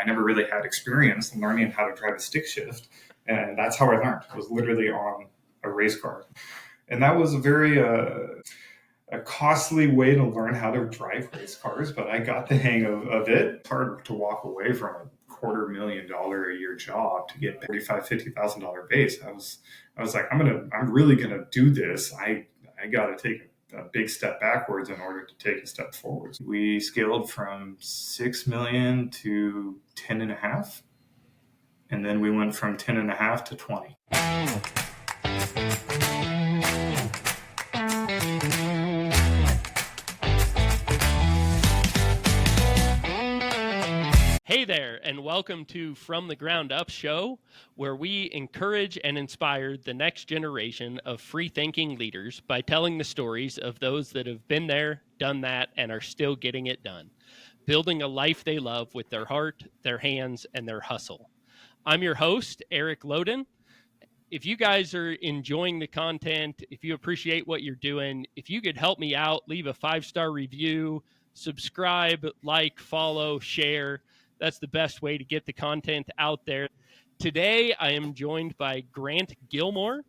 never really had experience in learning how to drive a stick shift. And that's how I learned. It was literally on a race car. And that was a very a costly way to learn how to drive race cars, but I got the hang of it. It's hard to walk away from a $250,000 a year job to get $50,000 base. I was like, I'm really gonna do this. I got to take a big step backwards in order to take a step forwards. We scaled from 6 million to 10.5, and then we went from 10.5 to 20. Hey there, and welcome to From the Ground Up Show, where we encourage and inspire the next generation of free-thinking leaders by telling the stories of those that have been there, done that, and are still getting it done, building a life they love with their heart, their hands, and their hustle. I'm your host, Eric Loden. If you guys are enjoying the content, if you appreciate what you're doing, if you could help me out, leave a 5-star review, subscribe, like, follow, share. That's the best way to get the content out there. Today, I am joined by Grant Gilmore,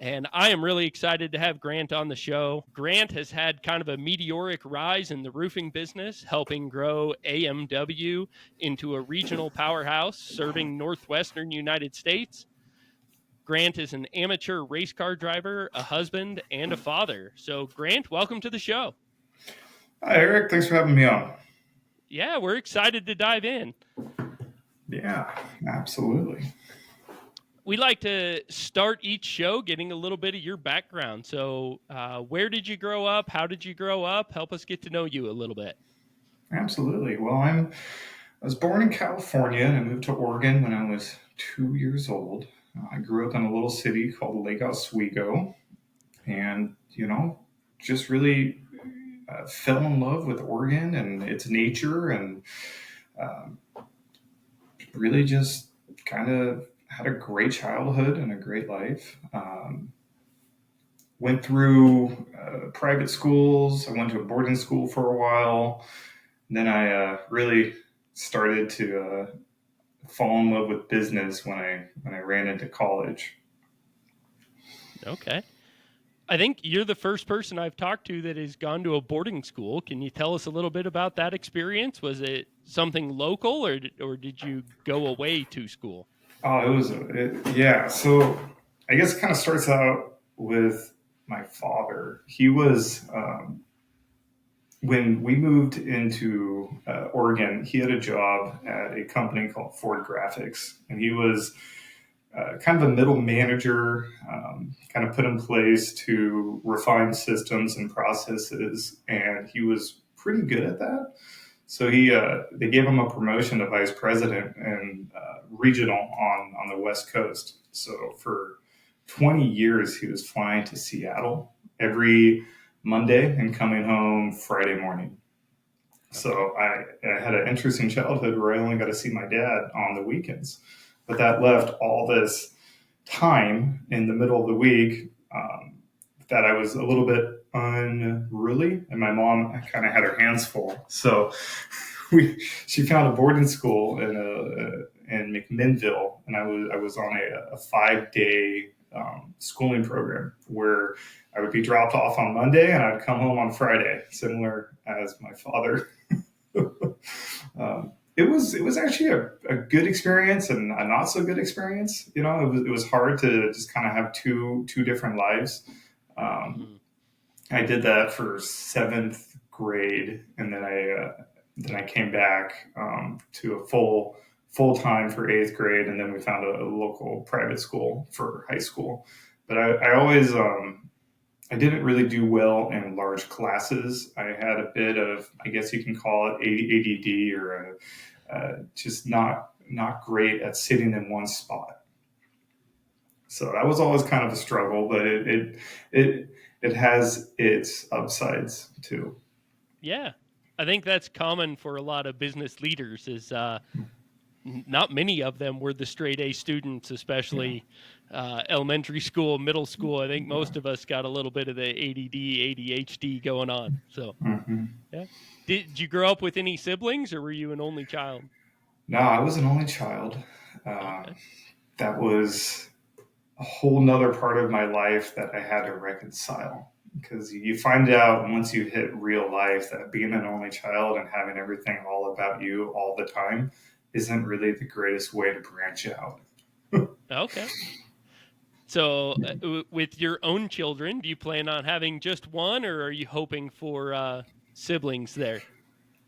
and I am really excited to have Grant on the show. Grant has had kind of a meteoric rise in the roofing business, helping grow AMW into a regional powerhouse serving Northwestern United States. Grant is an amateur race car driver, a husband, and a father. So, Grant, welcome to the show. Hi, Eric. Thanks for having me on. Yeah, we're excited to dive in. Yeah, absolutely. We like to start each show getting a little bit of your background. So where did you grow up? How did you grow up? Help us get to know you a little bit. Absolutely. Well, I was born in California and I moved to Oregon when I was 2 years old. I grew up in a little city called Lake Oswego and, just really fell in love with Oregon and its nature and really just kind of had a great childhood and a great life. Went through private schools. I went to a boarding school for a while. Then I really started to fall in love with business when I ran into college. Okay. I think you're the first person I've talked to that has gone to a boarding school. Can you tell us a little bit about that experience? Was it something local or did you go away to school? Oh, yeah. So I guess it kind of starts out with my father. He was, when we moved into Oregon, he had a job at a company called Ford Graphics, and he was kind of a middle manager, kind of put in place to refine systems and processes, and he was pretty good at that. So they gave him a promotion to vice president and regional on the West Coast. So for 20 years, he was flying to Seattle every Monday and coming home Friday morning. So I had an interesting childhood where I only got to see my dad on the weekends. But that left all this time in the middle of the week that I was a little bit unruly, and my mom kind of had her hands full. So she found a boarding school in McMinnville, and I was on a 5-day schooling program where I would be dropped off on Monday and I'd come home on Friday, similar as my father. It was actually a good experience and a not so good experience. It was hard to just kind of have two different lives. I did that for 7th grade, and then I came back to a full time for 8th grade, and then we found a local private school for high school. But I always I didn't really do well in large classes. I had a bit of, I guess you can call it ADD, or just not great at sitting in one spot. So that was always kind of a struggle, but it has its upsides too. Yeah, I think that's common for a lot of business leaders. Is not many of them were the straight A students, especially elementary school, middle school. I think most of us got a little bit of the ADD, ADHD going on. So, yeah. Did you grow up with any siblings, or were you an only child? No, I was an only child. Okay. That was a whole nother part of my life that I had to reconcile. Because you find out once you hit real life that being an only child and having everything all about you all the time isn't really the greatest way to branch out. Okay. So, with your own children, do you plan on having just one, or are you hoping for siblings there?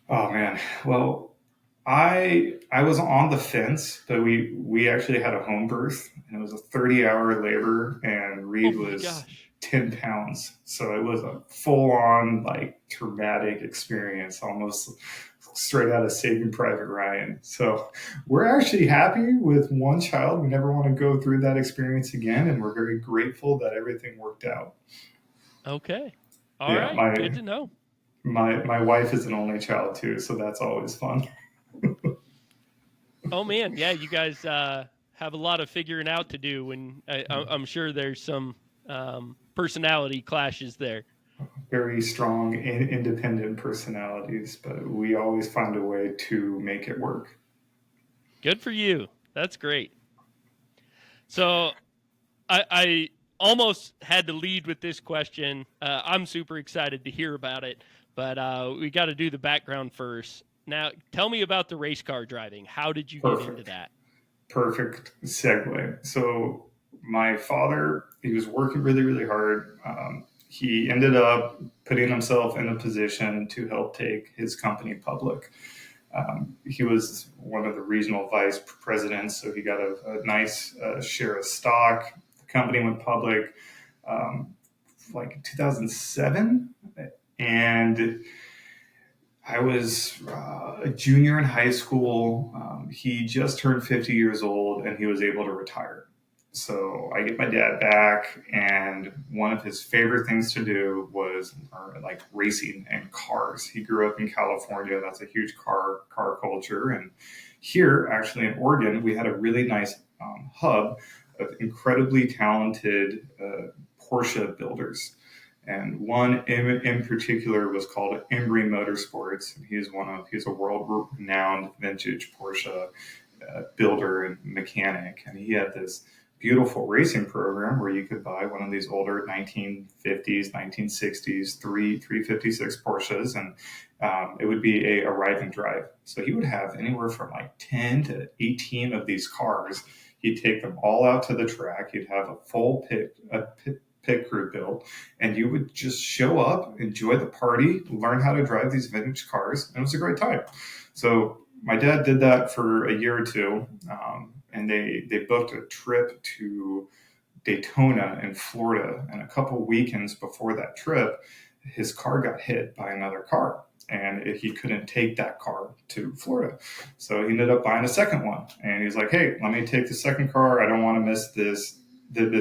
Oh man. Well, I was on the fence, but we actually had a home birth, and it was a 30-hour labor, and Oh Reed my was gosh. 10 pounds, so it was a full on like traumatic experience, almost straight out of Saving Private Ryan. So we're actually happy with one child. We never want to go through that experience again, and we're very grateful that everything worked out. Okay. All Yeah, right. Good my to know. my wife is an only child too, so that's always fun. Oh man, yeah, you guys have a lot of figuring out to do, and I'm sure there's some personality clashes there. Very strong and independent personalities, but we always find a way to make it work. Good for you. That's great. So I almost had to lead with this question. I'm super excited to hear about it, but we got to do the background first. Now, tell me about the race car driving. How did you get into Perfect. that? Perfect segue. So, my father, he was working really, really hard. He ended up putting himself in a position to help take his company public. He was one of the regional vice presidents, so he got a nice share of stock. The company went public um, like in 2007, and I was a junior in high school. He just turned 50 years old and he was able to retire. So I get my dad back, and one of his favorite things to do was like racing and cars. He grew up in California. That's a huge car culture. And here, actually in Oregon, we had a really nice hub of incredibly talented Porsche builders, and one in particular was called Embry Motorsports. He's a world renowned vintage Porsche builder and mechanic, and he had this beautiful racing program where you could buy one of these older 1950s, 1960s 356 Porsches, and it would be a ride and drive. So he would have anywhere from like 10 to 18 of these cars. He'd take them all out to the track. He'd have a full pit crew built, and you would just show up, enjoy the party, learn how to drive these vintage cars, and it was a great time. So my dad did that for a year or two, and they booked a trip to Daytona in Florida. And a couple weekends before that trip, his car got hit by another car, and he couldn't take that car to Florida. So he ended up buying a second one. And he's like, "Hey, let me take the second car. I don't want to miss this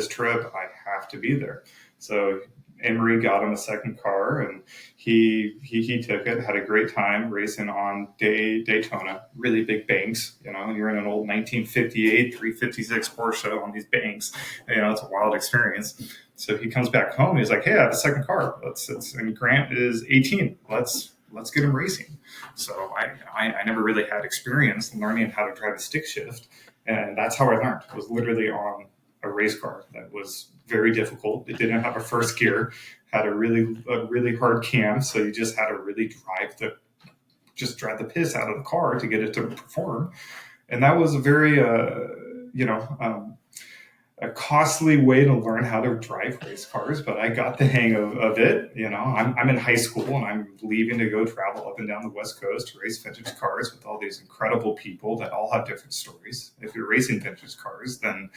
trip. I have to be there." So Emery got him a second car, and he took it, had a great time racing on Daytona, really big banks. You're in an old 1958 356 Porsche on these banks. It's a wild experience. So he comes back home. He's like, "Hey, I have a second car. And Grant is 18. Let's get him racing." So I never really had experience learning how to drive a stick shift, and that's how I learned. It was literally on a race car that was very difficult. It didn't have a first gear, had a really hard cam, so you just had to really drive the piss out of the car to get it to perform. And that was a very a costly way to learn how to drive race cars, but I got the hang of it. I'm in high school and I'm leaving to go travel up and down the West Coast to race vintage cars with all these incredible people that all have different stories. If you're racing vintage cars, then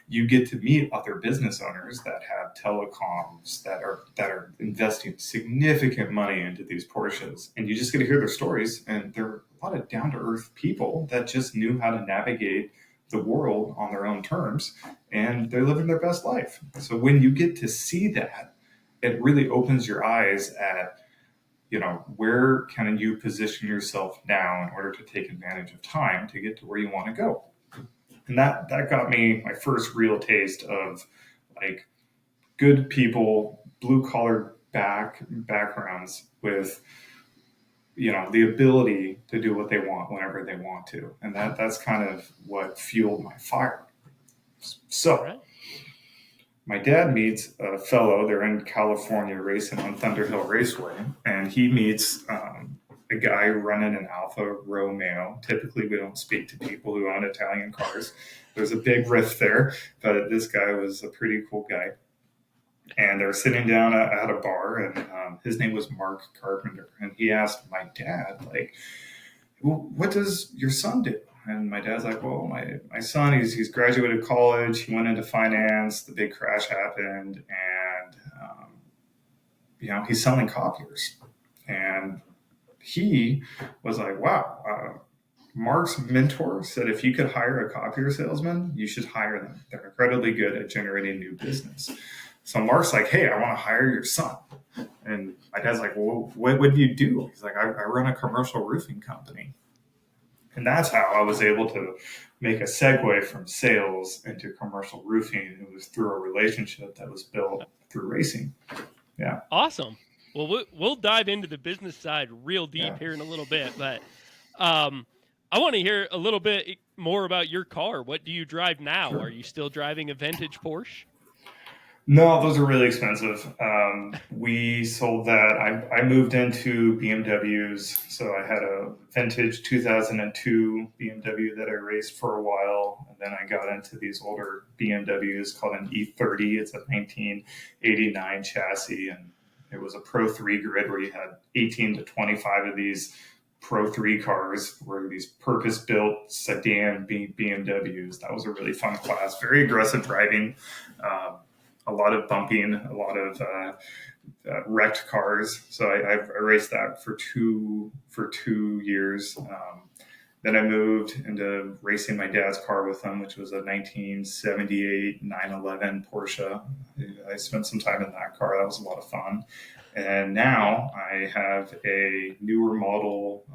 you get to meet other business owners that have telecoms that are investing significant money into these Porsches, and you just get to hear their stories. And they're a lot of down to earth people that just knew how to navigate the world on their own terms, and they're living their best life. So when you get to see that, it really opens your eyes at where can you position yourself now in order to take advantage of time to get to where you want to go. And that got me my first real taste of like good people, blue collar backgrounds with the ability to do what they want whenever they want to. And that's kind of what fueled my fire. All So right. my dad meets a fellow. They're in California racing on Thunderhill Raceway, and he meets a guy running an Alfa Romeo. Typically, we don't speak to people who own Italian cars. There's a big rift there, but this guy was a pretty cool guy. And they're sitting down at a bar, and his name was Mark Carpenter. And he asked my dad, like, well, what does your son do? And my dad's like, well, my son, he's graduated college. He went into finance. The big crash happened. And, he's selling copiers. And he was like, wow, Mark's mentor said if you could hire a copier salesman, you should hire them. They're incredibly good at generating new business. So Mark's like, hey, I want to hire your son. And my dad's like, well, what do you do? He's like, I run a commercial roofing company. And that's how I was able to make a segue from sales into commercial roofing. It was through a relationship that was built through racing. Yeah. Awesome. Well, we'll dive into the business side real deep here in a little bit, but I want to hear a little bit more about your car. What do you drive now? Sure. Are you still driving a vintage Porsche? No, those are really expensive. We sold that. I moved into BMWs. So I had a vintage 2002 BMW that I raced for a while. And then I got into these older BMWs called an E30. It's a 1989 chassis. And it was a Pro 3 grid where you had 18 to 25 of these Pro 3 cars, were these purpose-built sedan BMWs. That was a really fun class. Very aggressive driving. A lot of bumping, a lot of wrecked cars. So I raced that for two years. Then I moved into racing my dad's car with him, which was a 1978 911 Porsche. I spent some time in that car. That was a lot of fun. And now I have a newer model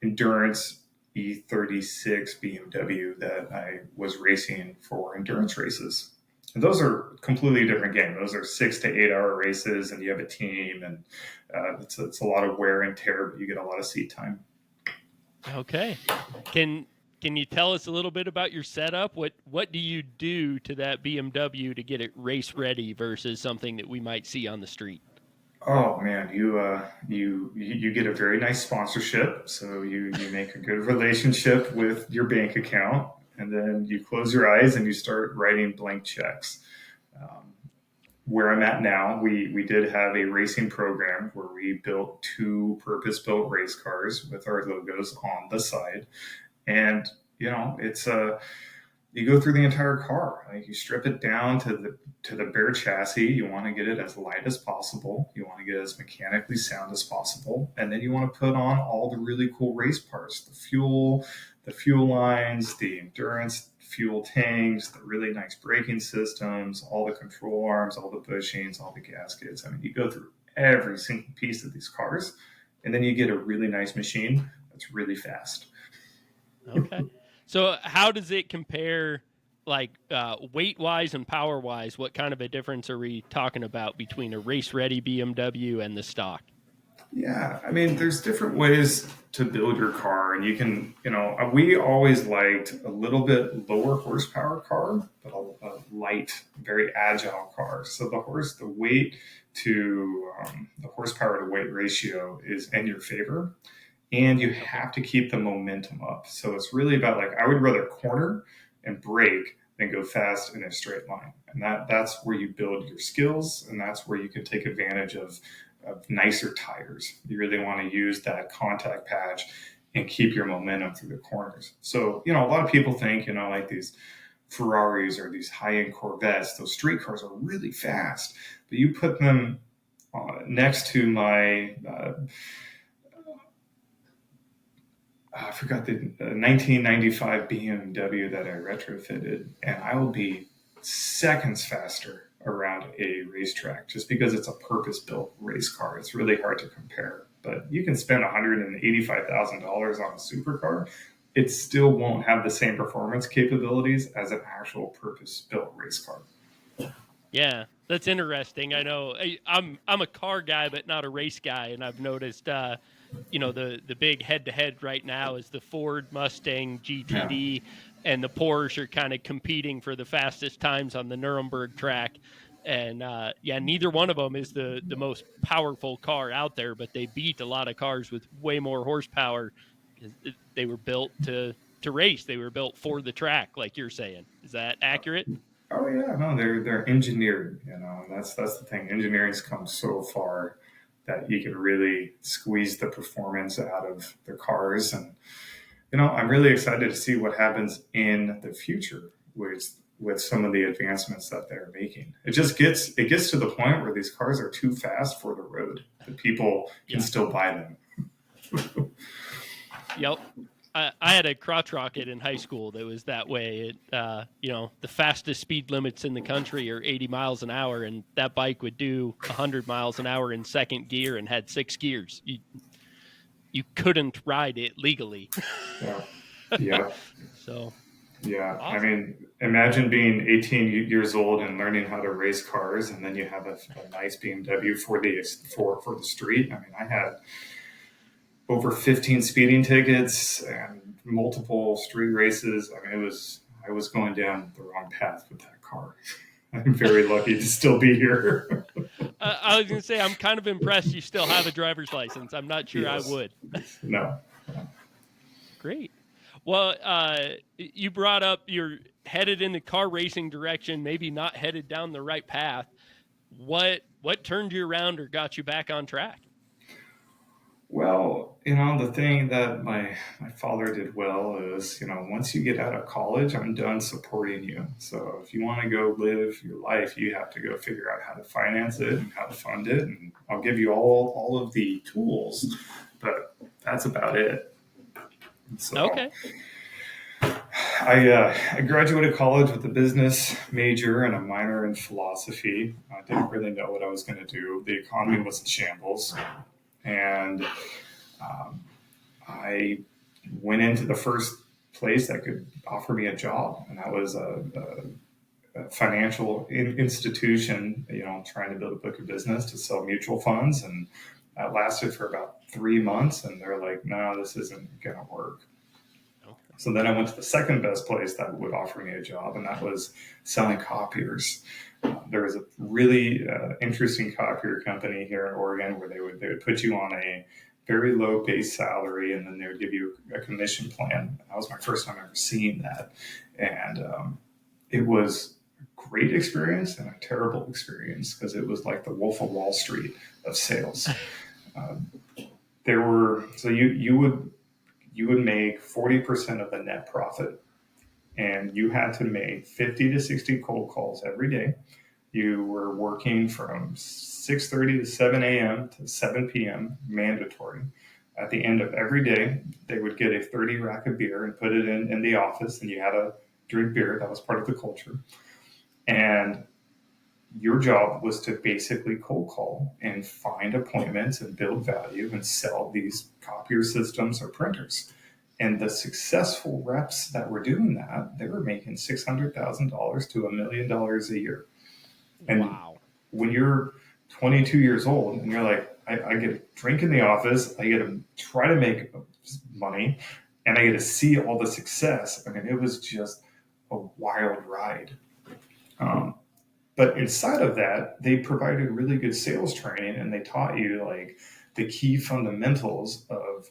endurance E36 BMW that I was racing for endurance races. And those are completely different game. Those are 6 to 8 hour races, and you have a team, and it's a lot of wear and tear, but you get a lot of seat time. Okay. Can you tell us a little bit about your setup? What do you do to that BMW to get it race ready versus something that we might see on the street? Oh man, you get a very nice sponsorship. So you make a good relationship with your bank account, and then you close your eyes and you start writing blank checks. Where I'm at now, we did have a racing program where we built 2 purpose-built race cars with our logos on the side, and it's you go through the entire car. Like, you strip it down to the bare chassis. You want to get it as light as possible. You want to get it as mechanically sound as possible, and then you want to put on all the really cool race parts: the fuel lines, the endurance fuel tanks, the really nice braking systems, all the control arms, all the bushings, all the gaskets. I mean, you go through every single piece of these cars, and then you get a really nice machine that's really fast. Okay. So how does it compare, like weight wise and power wise? What kind of a difference are we talking about between a race ready BMW and the stock? Yeah, I mean, there's different ways to build your car, and you can, we always liked a little bit lower horsepower car, but a light, very agile car. So the weight to the horsepower to weight ratio is in your favor, and you have to keep the momentum up. So it's really about, like, I would rather corner and brake than go fast in a straight line, and that's where you build your skills, and that's where you can take advantage of nicer tires. You really want to use that contact patch and keep your momentum through the corners. So, a lot of people think, like these Ferraris or these high-end Corvettes, those street cars are really fast, but you put them next to my, I forgot the 1995 BMW that I retrofitted, and I will be seconds faster around a racetrack just because it's a purpose-built race car. It's really hard to compare, but you can spend $185,000 on a supercar. It still won't have the same performance capabilities as an actual purpose-built race car. Yeah, that's interesting. I know I'm a car guy, but not a race guy, and I've noticed the big head-to-head right now is the Ford Mustang Yeah. GTD, and the Porsche are kind of competing for the fastest times on the Nuremberg track. And neither one of them is the most powerful car out there, but they beat a lot of cars with way more horsepower because they were built to race. They were built for the track, like you're saying. Is that accurate? Oh yeah, no, they're engineered, and that's the thing. Engineering's come so far that you can really squeeze the performance out of the cars, and I'm really excited to see what happens in the future with some of the advancements that they're making. It gets to the point where these cars are too fast for the road, but people can still buy them. Yep. I had a crotch rocket in high school that was that way. The fastest speed limits in the country are 80 miles an hour, and that bike would do 100 miles an hour in second gear and had 6 gears. You couldn't ride it legally. Yeah, yeah, So yeah. I awesome. mean, imagine being 18 years old and learning how to race cars, and then you have a nice BMW for the street. I mean, I had over 15 speeding tickets and multiple street races. I mean, I was going down the wrong path with that car. I'm very lucky to still be here. I was going to say, I'm kind of impressed you still have a driver's license. I'm not sure I Yes. would. No. Great. Well, you brought up you're headed in the car racing direction, maybe not headed down the right path. What turned you around or got you back on track? Well, the thing that my father did well is, once you get out of college, I'm done supporting you. So if you want to go live your life, you have to go figure out how to finance it and how to fund it. And I'll give you all of the tools, but that's about it. So Okay. I graduated college with a business major and a minor in philosophy. I didn't really know what I was going to do. The economy was in shambles. And I went into the first place that could offer me a job, and that was a financial institution, trying to build a book of business to sell mutual funds. And that lasted for about 3 months, and they're like, no, this isn't going to work. Okay. So then I went to the second best place that would offer me a job, and that was selling copiers. There was a really interesting copier company here in Oregon where they would put you on a very low base salary, and then they would give you a commission plan. That was my first time ever seeing that, and it was a great experience and a terrible experience because it was like the Wolf of Wall Street of sales. Um, there were so you would make 40% of the net profit, and you had to make 50 to 60 cold calls every day. You were working from 6:30 to 7 a.m. to 7 p.m. mandatory. At the end of every day, they would get a 30 rack of beer and put it in the office, and you had to drink beer. That was part of the culture. And your job was to basically cold call and find appointments and build value and sell these copier systems or printers. And the successful reps that were doing that, they were making $600,000 to $1 million a year. And Wow. when you're 22 years old and you're like, I get to drink in the office, I get to try to make money, and I get to see all the success. I mean, it was just a wild ride. Um, but inside of that, they provided really good sales training, and they taught you like the key fundamentals of,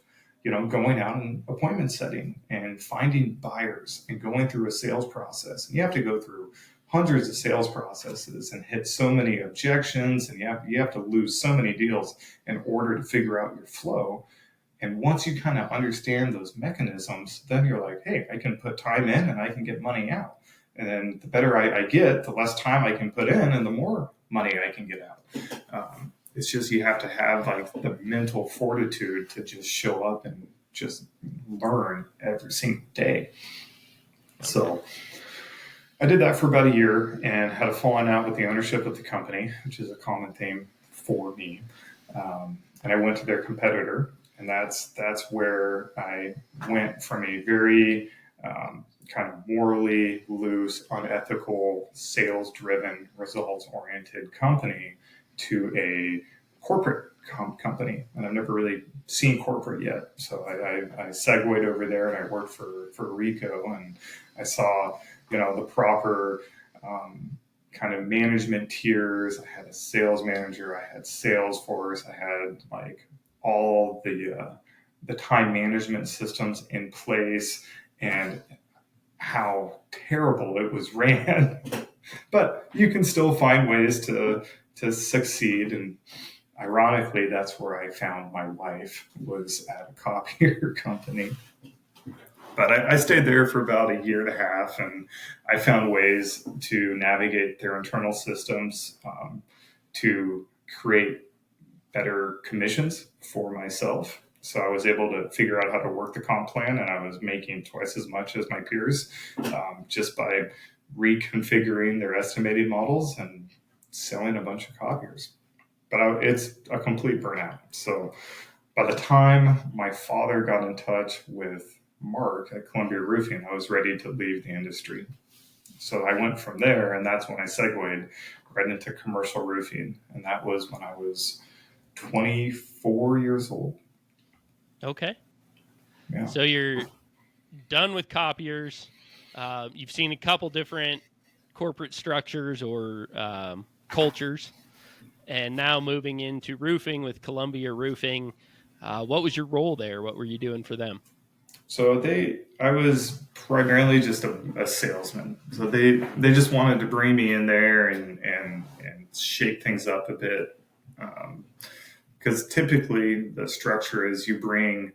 going out and appointment setting and finding buyers and going through a sales process. And you have to go through hundreds of sales processes and hit so many objections, and you have to lose so many deals in order to figure out your flow. And once you kind of understand those mechanisms, then you're like, hey, I can put time in and I can get money out. And then the better I get, the less time I can put in and the more money I can get out. It's just you have to have like the mental fortitude to just show up and just learn every single day. Okay. So I did that for about a year and had a falling out with the ownership of the company, which is a common theme for me. And I went to their competitor, and that's where I went from a very kind of morally loose, unethical, sales-driven, results-oriented company to a corporate company, and I've never really seen corporate yet. So I segued over there, and I worked for Rico, and I saw, the proper kind of management tiers. I had a sales manager, I had Salesforce, I had like all the time management systems in place, and how terrible it was ran. But you can still find ways to succeed. And ironically, that's where I found my wife, was at a copier company. But I stayed there for about a year and a half, and I found ways to navigate their internal systems, to create better commissions for myself. So I was able to figure out how to work the comp plan, and I was making twice as much as my peers, just by reconfiguring their estimating models and selling a bunch of copiers. But it's a complete burnout. So by the time my father got in touch with Mark at Columbia Roofing, I was ready to leave the industry. So I went from there, and that's when I segued right into commercial roofing. And that was when I was 24 years old. Okay. Yeah. So you're done with copiers. You've seen a couple different corporate structures or cultures, and now moving into roofing with Columbia Roofing. What was your role there? What were you doing for them? So I was primarily just a salesman. So they just wanted to bring me in there and shake things up a bit. Because typically the structure is you bring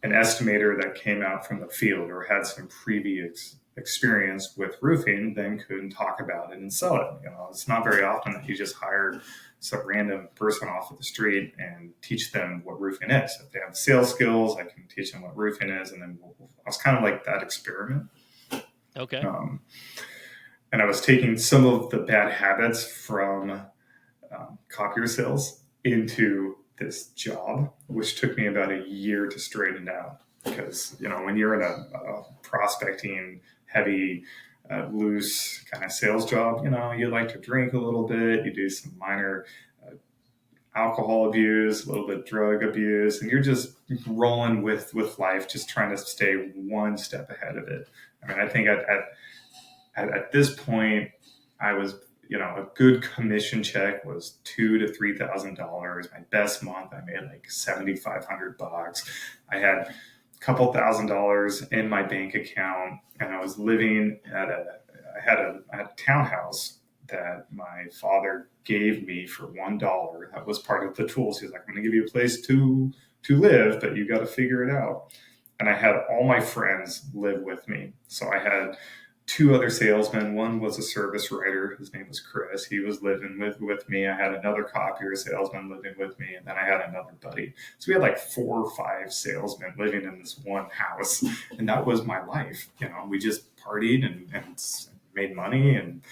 an estimator that came out from the field or had some previous experience with roofing, then could talk about it and sell it. It's not very often that you just hire some random person off of the street and teach them what roofing is. If they have sales skills, I can teach them what roofing is. And then I was kind of like that experiment. Okay. And I was taking some of the bad habits from copier sales into this job, which took me about a year to straighten out. Because, when you're in a prospecting heavy, loose kind of sales job, you like to drink a little bit, you do some minor alcohol abuse, a little bit of drug abuse, and you're just rolling with life, just trying to stay one step ahead of it. I mean, I think at this point, I was, a good commission check was $2,000 to $3,000. My best month, I made like $7,500. I had a couple $1,000s in my bank account, and I was living I had a townhouse that my father gave me for $1. That was part of the tools. He's like, I'm going to give you a place to live, but you got to figure it out. And I had all my friends live with me. So I had two other salesmen. One was a service writer. His name was Chris. He was living with me. I had another copier salesman living with me. And then I had another buddy. So we had like 4 or 5 salesmen living in this one house. And that was my life. We just partied and made money. And,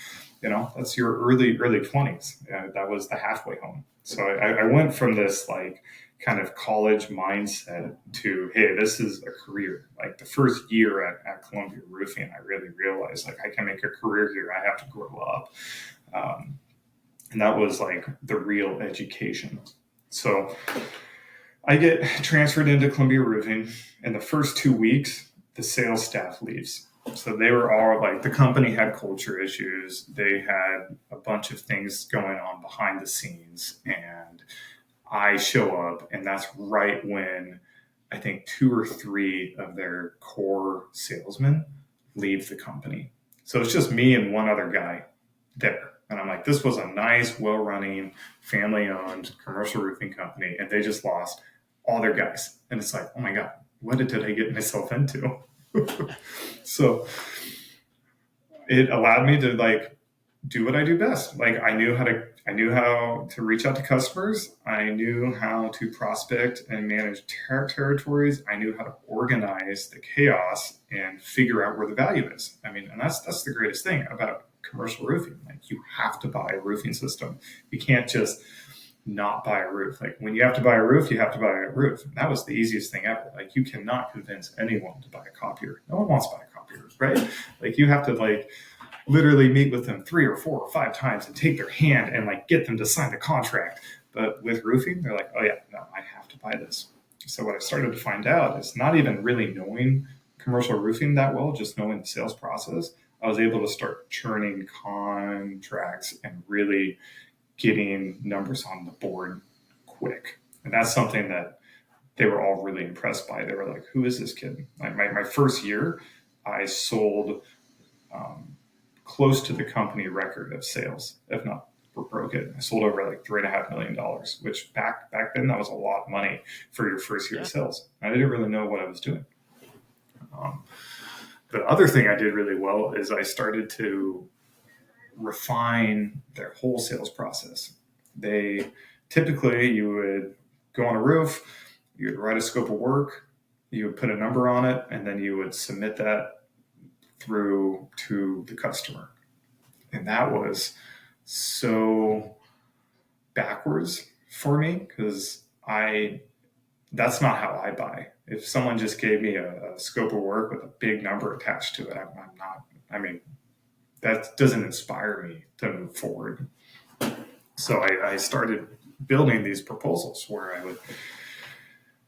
that's your early 20s. That was the halfway home. So I went from this like kind of college mindset to, hey, this is a career. Like the first year at Columbia Roofing, I really realized like I can make a career here. I have to grow up. And that was like the real education. So I get transferred into Columbia Roofing. In the first 2 weeks, the sales staff leaves. So they were all like, the company had culture issues. They had a bunch of things going on behind the scenes, and I show up, and that's right when I think 2 or 3 of their core salesmen leave the company. So it's just me and one other guy there. And I'm like, this was a nice, well-running, family-owned commercial roofing company, and they just lost all their guys. And it's like, oh my God, what did I get myself into? So it allowed me to like do what I do best. Like I knew how to reach out to customers. I knew how to prospect and manage territories. I knew how to organize the chaos and figure out where the value is. I mean, and that's the greatest thing about commercial roofing. Like you have to buy a roofing system. You can't just not buy a roof. Like when you have to buy a roof, you have to buy a roof. And that was the easiest thing ever. Like you cannot convince anyone to buy a copier. No one wants to buy a copier, right? Like you have to like literally meet with them 3 or 4 or 5 times and take their hand and like get them to sign the contract. But with roofing, they're like, oh yeah, no, I have to buy this. So what I started to find out is not even really knowing commercial roofing that well, just knowing the sales process, I was able to start churning contracts and really getting numbers on the board quick. And that's something that they were all really impressed by. They were like, who is this kid? Like my first year, I sold close to the company record of sales, if not broke it. I sold over like $3.5 million, which back then that was a lot of money for your first year of sales. I didn't really know what I was doing. The other thing I did really well is I started to refine their whole sales process. They typically, you would go on a roof, you would write a scope of work, you would put a number on it, and then you would submit that through to the customer. And that was so backwards for me because that's not how I buy. If someone just gave me a scope of work with a big number attached to it, I'm not, I mean, that doesn't inspire me to move forward. So I started building these proposals where I would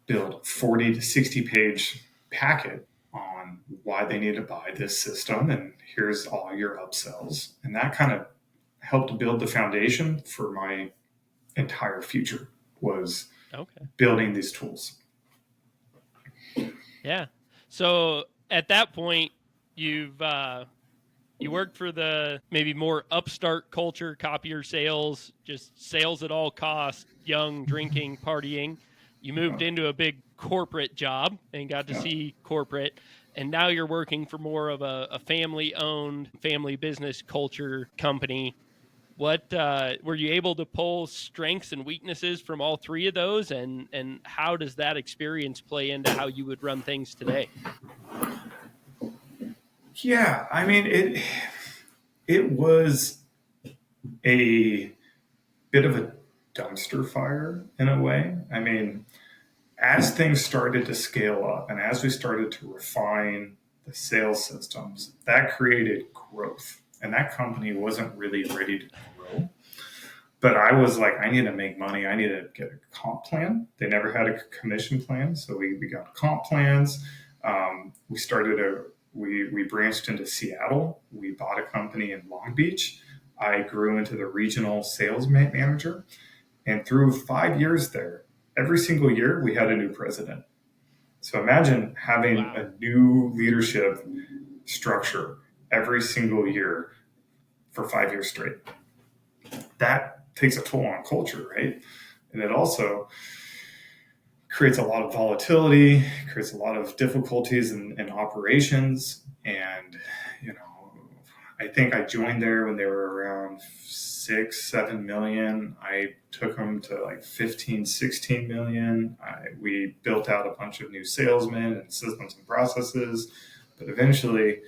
build 40 to 60 page packet on why they need to buy this system and here's all your upsells. And that kind of helped build the foundation for my entire future was building these tools. Yeah. So at that point, you worked for the maybe more upstart culture, copier sales, just sales at all costs, young, drinking, partying. You moved into a big corporate job and got to see corporate. And now you're working for more of a family-owned, family business culture company. What were you able to pull strengths and weaknesses from all three of those? And how does that experience play into how you would run things today? Yeah, I mean, it was a bit of a dumpster fire in a way. I mean, as things started to scale up and as we started to refine the sales systems, that created growth. And that company wasn't really ready to grow. But I was like, I need to make money. I need to get a comp plan. They never had a commission plan. So we got comp plans. We branched into Seattle. We bought a company in Long Beach. I grew into the regional sales manager. And through 5 years there, every single year we had a new president. So imagine having a new leadership structure every single year for 5 years straight. That takes a toll on culture, right? And it also creates a lot of volatility, creates a lot of difficulties in operations. And, I think I joined there when they were around 6-7 million. I took them to like 15-16 million. We built out a bunch of new salesmen and systems and processes, but eventually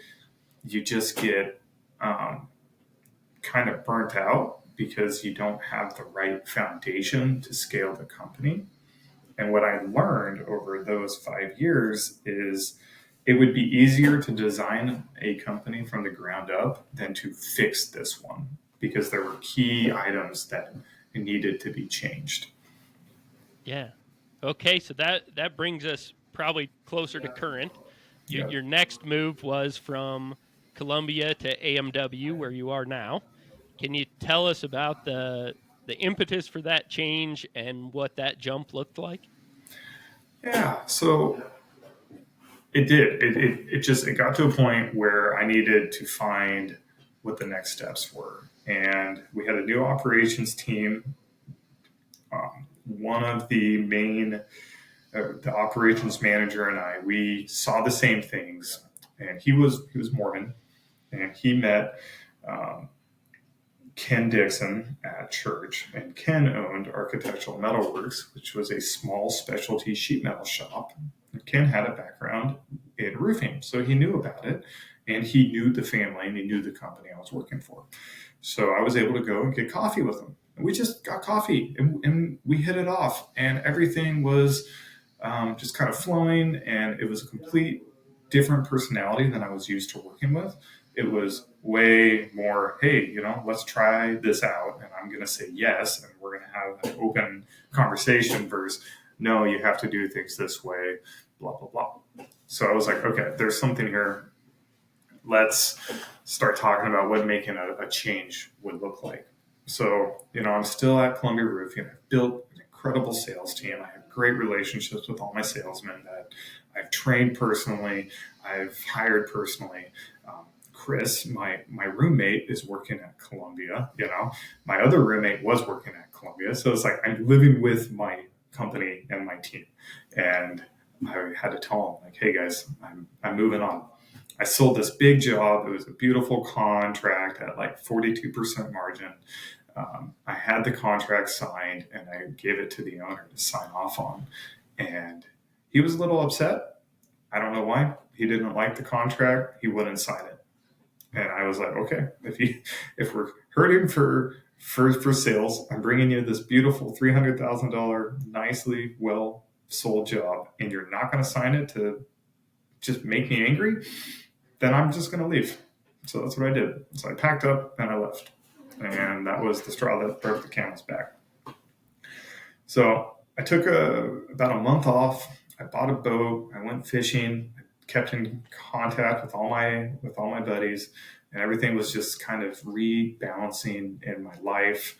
you just get kind of burnt out because you don't have the right foundation to scale the company. And what I learned over those 5 years is it would be easier to design a company from the ground up than to fix this one because there were key items that needed to be changed. Yeah. Okay. So that brings us probably closer to current. Your next move was from Columbia to AMW, where you are now. Can you tell us about the impetus for that change and what that jump looked like? Yeah. So it did. It got to a point where I needed to find what the next steps were. And we had a new operations team. One of the the operations manager and I, we saw the same things. And he was Mormon, and he met Ken Dixon at church. And Ken owned Architectural Metalworks, which was a small specialty sheet metal shop. Ken had a background in roofing, so he knew about it, and he knew the family, and he knew the company I was working for. So I was able to go and get coffee with him. And we just got coffee, and we hit it off, and everything was just kind of flowing, and it was a complete different personality than I was used to working with. It was way more, hey, let's try this out, and I'm going to say yes, and we're going to have an open conversation versus, no, you have to do things this way, blah, blah, blah. So I was like, okay, there's something here. Let's start talking about what making a change would look like. So, I'm still at Columbia Roofing. I've built an incredible sales team. I have great relationships with all my salesmen that I've trained personally, I've hired personally. Chris, my roommate, is working at Columbia. My other roommate was working at Columbia. So it's like I'm living with my company and my team. And I had to tell them, like, hey guys, I'm moving on. I sold this big job. It was a beautiful contract at like 42% margin. I had the contract signed and I gave it to the owner to sign off on. And he was a little upset. I don't know why. He didn't like the contract. He wouldn't sign it. And I was like, okay, if we're hurting for sales, I'm bringing you this beautiful $300,000 nicely well sold job, and you're not going to sign it to just make me angry, then I'm just going to leave. So that's what I did. So I packed up and I left. And that was the straw that broke the camel's back. So I took about a month off. I bought a boat. I went fishing. I kept in contact with all my buddies, and everything was just kind of rebalancing in my life.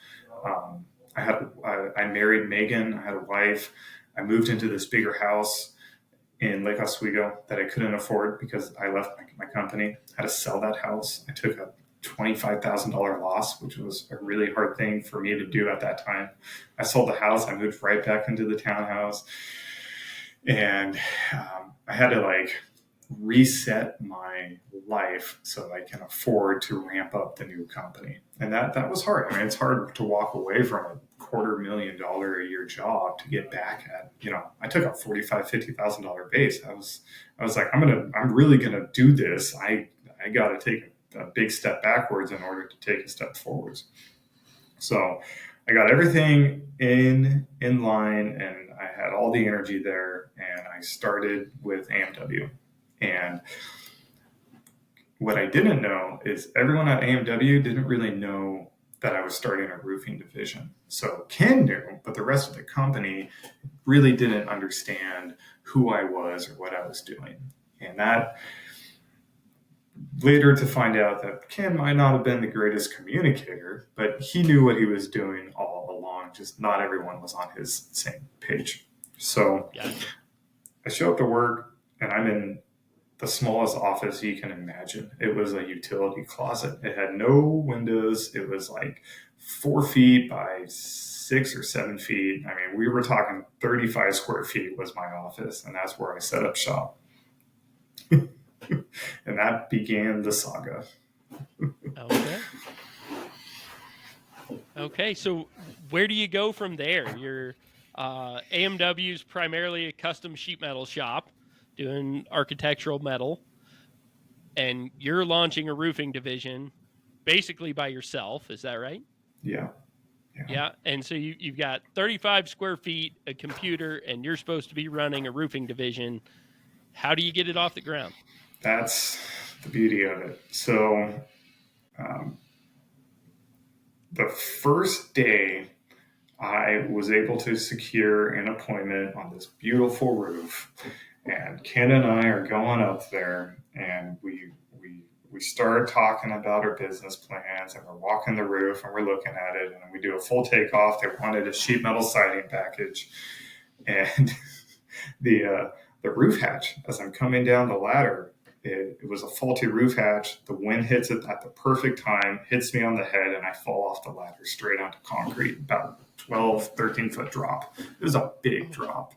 I married Megan. I had a wife. I moved into this bigger house in Lake Oswego that I couldn't afford because I left my company. I had to sell that house. I took a $25,000 loss, which was a really hard thing for me to do at that time. I sold the house. I moved right back into the townhouse, and I had to reset my life so I can afford to ramp up the new company. And that was hard. I mean, it's hard to walk away from a $250,000 a year job to get back at, I took a $45,000, $50,000 base. I was like, I'm really going to do this. I got to take a big step backwards in order to take a step forwards. So I got everything in line, and I had all the energy there, and I started with AMW. And what I didn't know is everyone at AMW didn't really know that I was starting a roofing division. So Ken knew, but the rest of the company really didn't understand who I was or what I was doing. And that later to find out that Ken might not have been the greatest communicator, but he knew what he was doing all along. Just not everyone was on his same page. So I show up to work, and I'm in the smallest office you can imagine. It was a utility closet. It had no windows. It was like 4 feet by 6 or 7 feet. I mean, we were talking 35 square feet was my office, and that's where I set up shop. And that began the saga. Okay. So where do you go from there? Your AMW is primarily a custom sheet metal shop doing architectural metal, and you're launching a roofing division basically by yourself. Is that right? Yeah. And so you've got 35 square feet, a computer, and you're supposed to be running a roofing division. How do you get it off the ground? That's the beauty of it. So the first day I was able to secure an appointment on this beautiful roof, and Ken and I are going up there, and we start talking about our business plans, and we're walking the roof, and we're looking at it, and we do a full takeoff. They wanted a sheet metal siding package, and the roof hatch, as I'm coming down the ladder, it was a faulty roof hatch. The wind hits it at the perfect time, hits me on the head, and I fall off the ladder straight onto concrete, about 12, 13 foot drop. It was a big drop.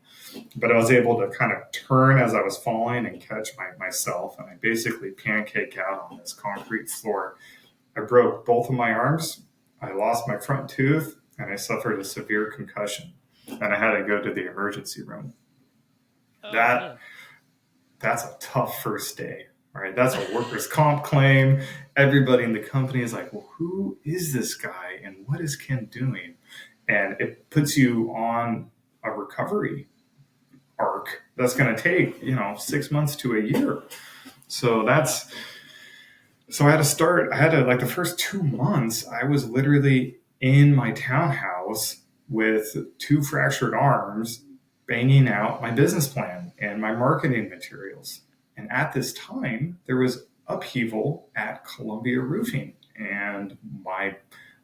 But I was able to kind of turn as I was falling and catch myself, and I basically pancake out on this concrete floor. I broke both of my arms. I lost my front tooth, and I suffered a severe concussion, and I had to go to the emergency room. That's a tough first day, right? That's a workers' comp claim. Everybody in the company is like, well, who is this guy and what is Ken doing? And it puts you on a recovery arc that's going to take, 6 months to a year. So so I had to, like the first 2 months, I was literally in my townhouse with two fractured arms, banging out my business plan and my marketing materials. And at this time, there was upheaval at Columbia Roofing. And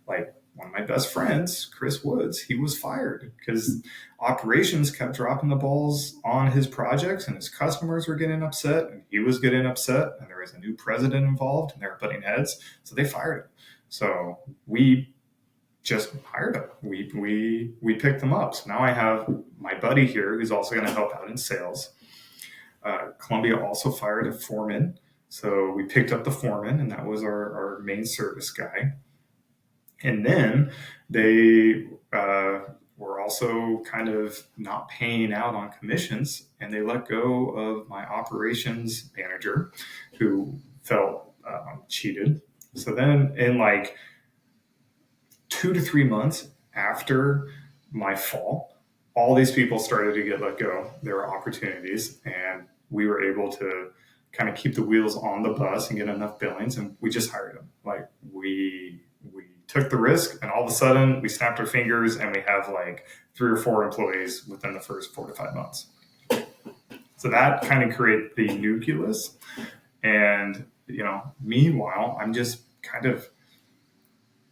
one of my best friends, Chris Woods, he was fired because operations kept dropping the balls on his projects and his customers were getting upset and he was getting upset and there was a new president involved and they were butting heads. So they fired him. So we just hired him. We picked them up. So now I have my buddy here who's also going to help out in sales. Columbia also fired a foreman. So we picked up the foreman and that was our main service guy. And then they were also kind of not paying out on commissions, and they let go of my operations manager who felt cheated. So then, in like 2 to 3 months after my fall, all these people started to get let go. There were opportunities, and we were able to kind of keep the wheels on the bus and get enough billings, and we just hired them. Like we took the risk, and all of a sudden we snapped our fingers, and we have like 3 or 4 employees within the first 4 to 5 months. So that kind of created the nucleus, and meanwhile, I'm just kind of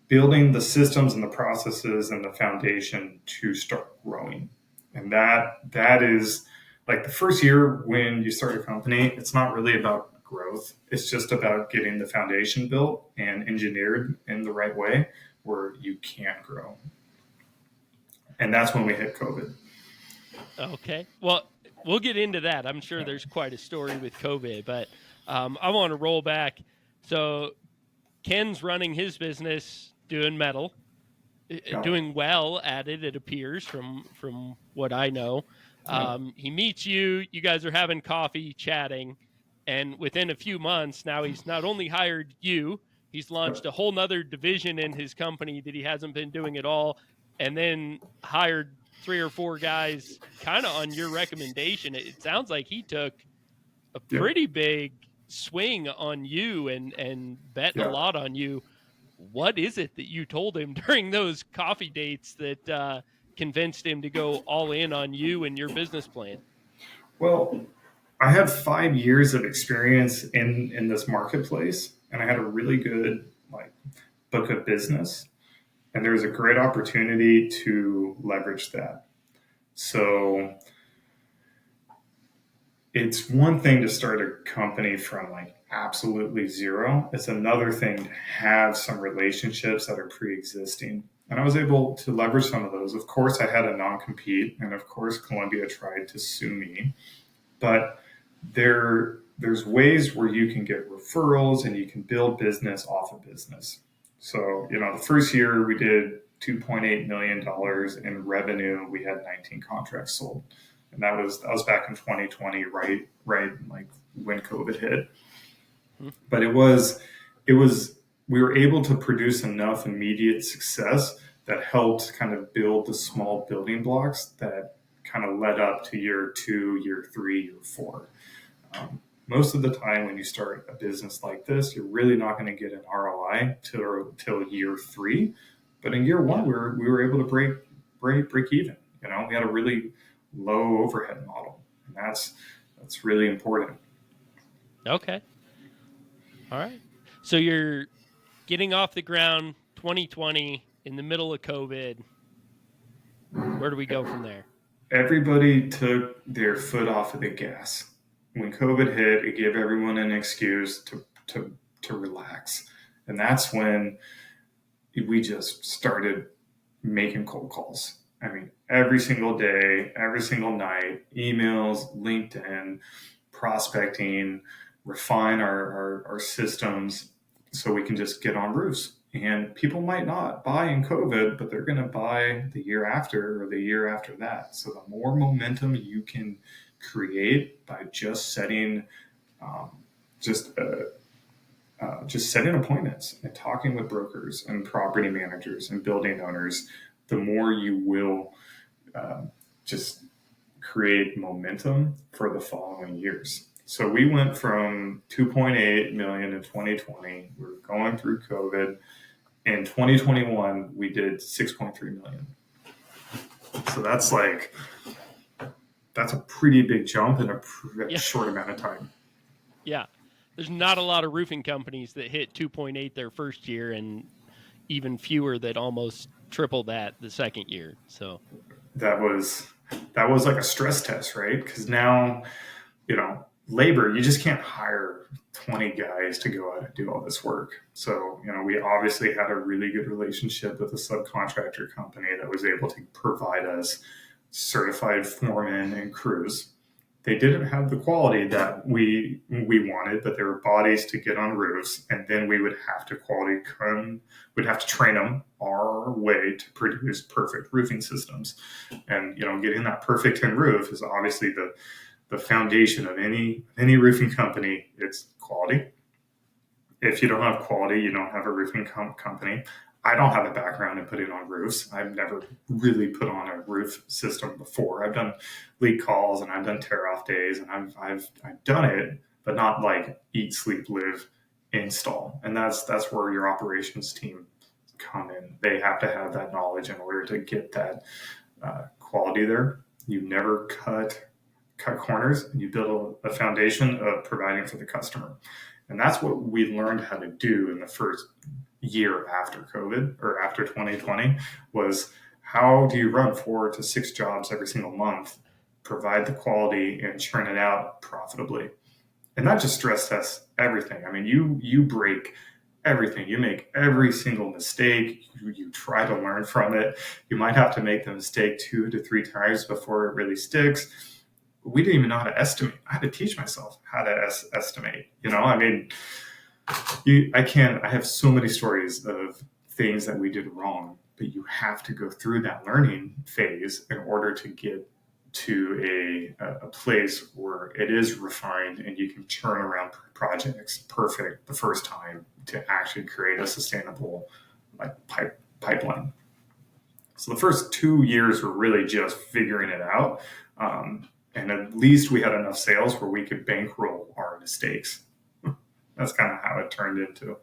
building the systems and the processes and the foundation to start growing. And that is like the first year when you start a company, it's not really about growth. It's just about getting the foundation built and engineered in the right way where you can't grow. And that's when we hit COVID. Okay. Well, we'll get into that. I'm sure there's quite a story with COVID, but I want to roll back. So Ken's running his business doing metal, doing well at it, it appears from what I know. He meets you, you guys are having coffee, chatting, and within a few months, now he's not only hired you, he's launched a whole nother division in his company that he hasn't been doing at all, and then hired 3 or 4 guys kind of on your recommendation. It sounds like he took a pretty big swing on you and bet a lot on you. What is it that you told him during those coffee dates that convinced him to go all in on you and your business plan? Well, I had 5 years of experience in this marketplace, and I had a really good book of business, and there was a great opportunity to leverage that. So it's one thing to start a company from absolutely zero. It's another thing to have some relationships that are pre-existing. And I was able to leverage some of those. Of course, I had a non-compete, and of course, Columbia tried to sue me. But there's ways where you can get referrals and you can build business off of business. So, the first year we did $2.8 million in revenue. We had 19 contracts sold. And that was back in 2020, right like when COVID hit. But it was we were able to produce enough immediate success that helped kind of build the small building blocks that kind of led up to year 2, year 3, year 4. Most of the time when you start a business like this, you're really not going to get an ROI till year 3. But in year 1, we were able to break even. We had a really low overhead model, and that's really important. Okay. All right. So you're getting off the ground 2020 in the middle of COVID. Where do we go from there? Everybody took their foot off of the gas. When COVID hit, it gave everyone an excuse to relax. And that's when we just started making cold calls. I mean, every single day, every single night, emails, LinkedIn, prospecting, refine our systems so we can just get on roofs. And people might not buy in COVID, but they're going to buy the year after or the year after that. So the more momentum you can create by just setting setting appointments and talking with brokers and property managers and building owners, the more you will just create momentum for the following years. So we went from 2.8 million in 2020. We were going through COVID. In 2021, we did 6.3 million. So that's a pretty big jump in a short amount of time. Yeah. There's not a lot of roofing companies that hit 2.8 their first year, and even fewer that almost triple that the second year. So that was like a stress test, right? Because now, labor, you just can't hire 20 guys to go out and do all this work. So, we obviously had a really good relationship with a subcontractor company that was able to provide us certified foremen and crews. They didn't have the quality that we wanted, but there were bodies to get on roofs, and then we would have to we'd have to train them our way to produce perfect roofing systems. And getting that perfect tin roof is obviously the foundation of any roofing company. It's quality. If you don't have quality, you don't have a roofing company. I don't have a background in putting on roofs. I've never really put on a roof system before. I've done leak calls and I've done tear off days, and I've done it, but not like eat, sleep, live, install. And that's where your operations team come in. They have to have that knowledge in order to get that quality there. You never cut corners, and you build a foundation of providing for the customer. And that's what we learned how to do in the first year after COVID, or after 2020, was how do you run 4 to 6 jobs every single month, provide the quality, and churn it out profitably. And that just stress tests everything. I mean, you break everything. You make every single mistake. You try to learn from it. You might have to make the mistake 2 to 3 times before it really sticks. We didn't even know how to estimate. I had to teach myself how to estimate. I have so many stories of things that we did wrong, but you have to go through that learning phase in order to get to a place where it is refined and you can turn around projects perfect the first time to actually create a sustainable pipeline. So the first 2 years were really just figuring it out. And at least we had enough sales where we could bankroll our mistakes. That's kind of how it turned into.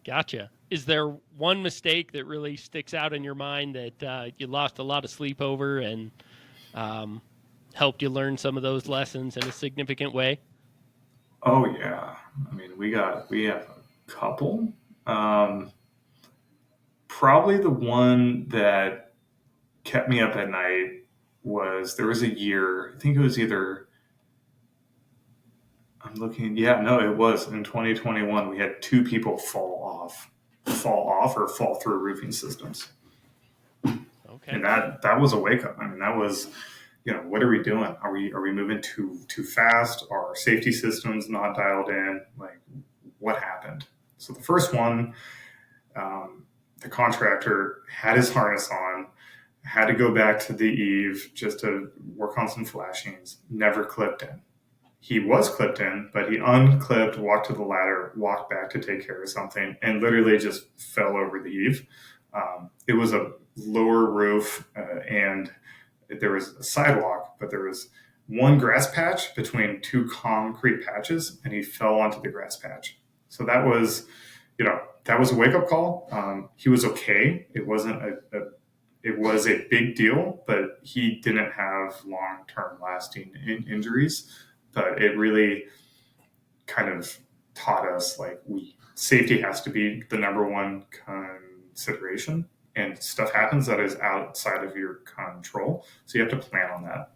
Gotcha. Is there one mistake that really sticks out in your mind that you lost a lot of sleep over and helped you learn some of those lessons in a significant way? Oh yeah. I mean, we have a couple. Probably the one that kept me up at night was, there was a year, I think it was either, it was in 2021, we had 2 people fall off or fall through roofing systems. Okay. And that was a wake up. I mean, that was, what are we doing? Are we moving too fast? Are our safety systems not dialed in? Like, what happened? So the first one, the contractor had his harness on, had to go back to the eave just to work on some flashings, never clipped in. He was clipped in, but he unclipped, walked to the ladder, walked back to take care of something, and literally just fell over the eave. It was a lower roof, and there was a sidewalk, but there was one grass patch between 2 concrete patches, and he fell onto the grass patch. So that was a wake-up call. He was okay. It wasn't it was a big deal, but he didn't have long-term lasting injuries. But it really kind of taught us, safety has to be the number one consideration, and stuff happens that is outside of your control. So you have to plan on that.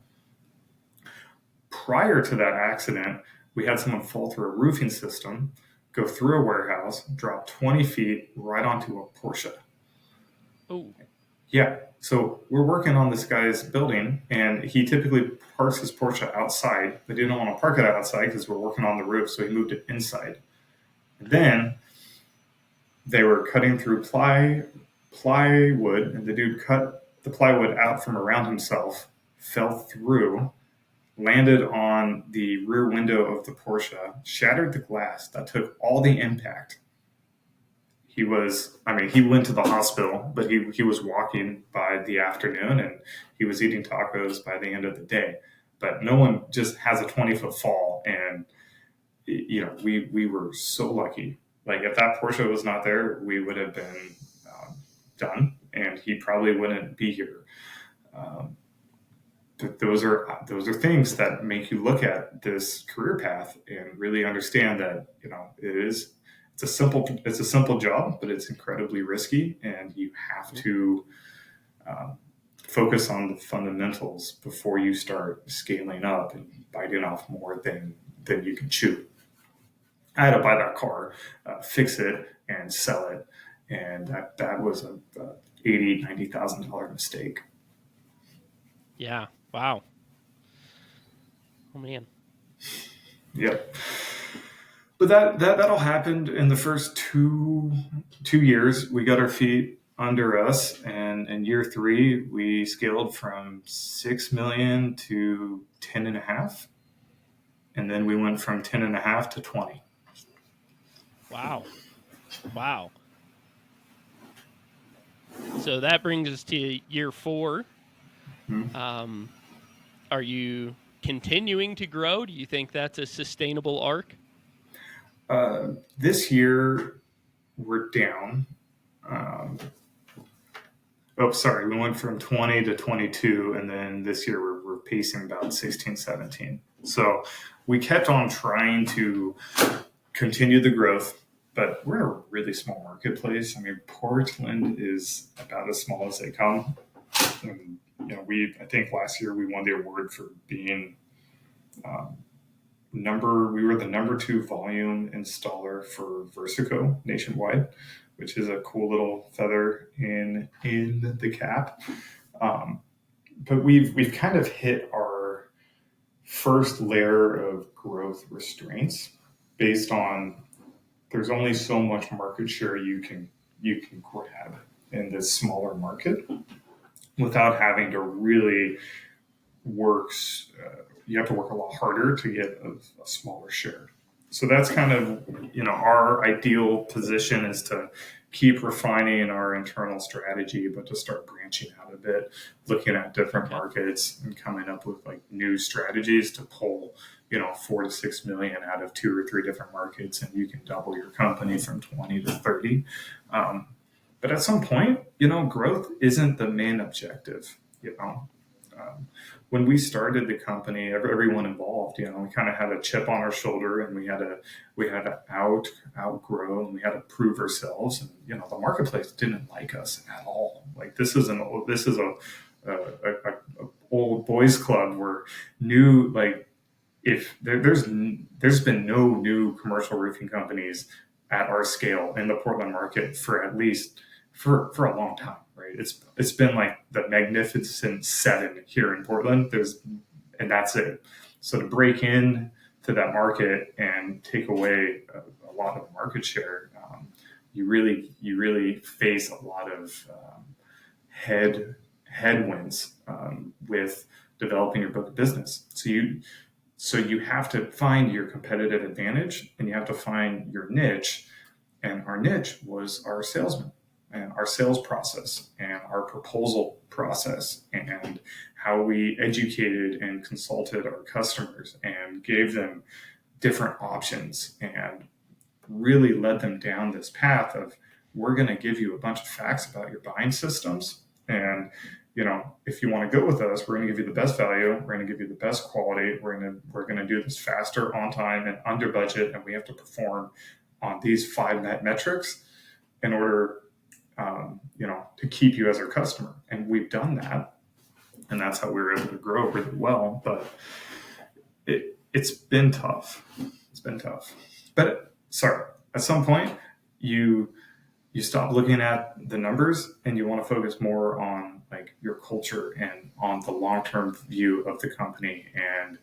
Prior to that accident, we had someone fall through a roofing system, go through a warehouse, drop 20 feet right onto a Porsche. Oh. Yeah. So we're working on this guy's building, and he typically parks his Porsche outside, but he didn't want to park it outside because we're working on the roof, so he moved it inside. And then they were cutting through plywood, and the dude cut the plywood out from around himself, fell through, landed on the rear window of the Porsche, shattered the glass. That took all the impact. He went to the hospital, but he was walking by the afternoon, and he was eating tacos by the end of the day. But no one just has a 20-foot fall And, we were so lucky. Like if that Porsche was not there, we would have been done, and he probably wouldn't be here. Um, those are things that make you look at this career path and really understand that it's a simple job, but it's incredibly risky, and you have to focus on the fundamentals before you start scaling up and biting off more than you can chew. I had to buy that car, fix it, and sell it, and that was a $80,000-$90,000 mistake. Yeah. Wow. Oh man. Yep. But that all happened in the first two years. We got our feet under us, and in year 3 we scaled from 6 million to 10.5, and then we went from 10.5 to 20. Wow. So that brings us to year 4. Mm-hmm. Are you continuing to grow? Do you think that's a sustainable arc? This year we're down. We went from 20 to 22, and then this year we're pacing about 16, 17. So we kept on trying to continue the growth, but we're in a really small marketplace. I mean, Portland is about as small as they come. And, I think last year we won the award for being we were the number 2 volume installer for Versico nationwide, which is a cool little feather in the cap. But we've kind of hit our first layer of growth restraints based on there's only so much market share you can grab in this smaller market without having to really work. You have to work a lot harder to get a smaller share. So that's kind of, our ideal position is to keep refining our internal strategy, but to start branching out a bit, looking at different markets and coming up with like new strategies to pull, 4 to 6 million out of 2 or 3 different markets, and you can double your company from 20 to 30. But at some point, growth isn't the main objective, when we started the company, everyone involved, we kind of had a chip on our shoulder, and we had to outgrow, and we had to prove ourselves. And the marketplace didn't like us at all. Like this is a old boys club where if there's been no new commercial roofing companies at our scale in the Portland market for at least for a long time. Right. It's been like the Magnificent 7 here in Portland. And that's it. So to break in to that market and take away a lot of market share, you really face a lot of headwinds with developing your book of business. So you have to find your competitive advantage, and you have to find your niche. And our niche was our salesman, and our sales process, and our proposal process, and how we educated and consulted our customers and gave them different options and really led them down this path of, we're going to give you a bunch of facts about your buying systems. And, if you want to go with us, we're going to give you the best value. We're going to give you the best quality. We're going to do this faster, on time, and under budget. And we have to perform on these 5 net metrics in order to keep you as our customer. And we've done that. And that's how we were able to grow really well. But it's been tough. But at some point you stop looking at the numbers, and you want to focus more on like your culture and on the long-term view of the company, and,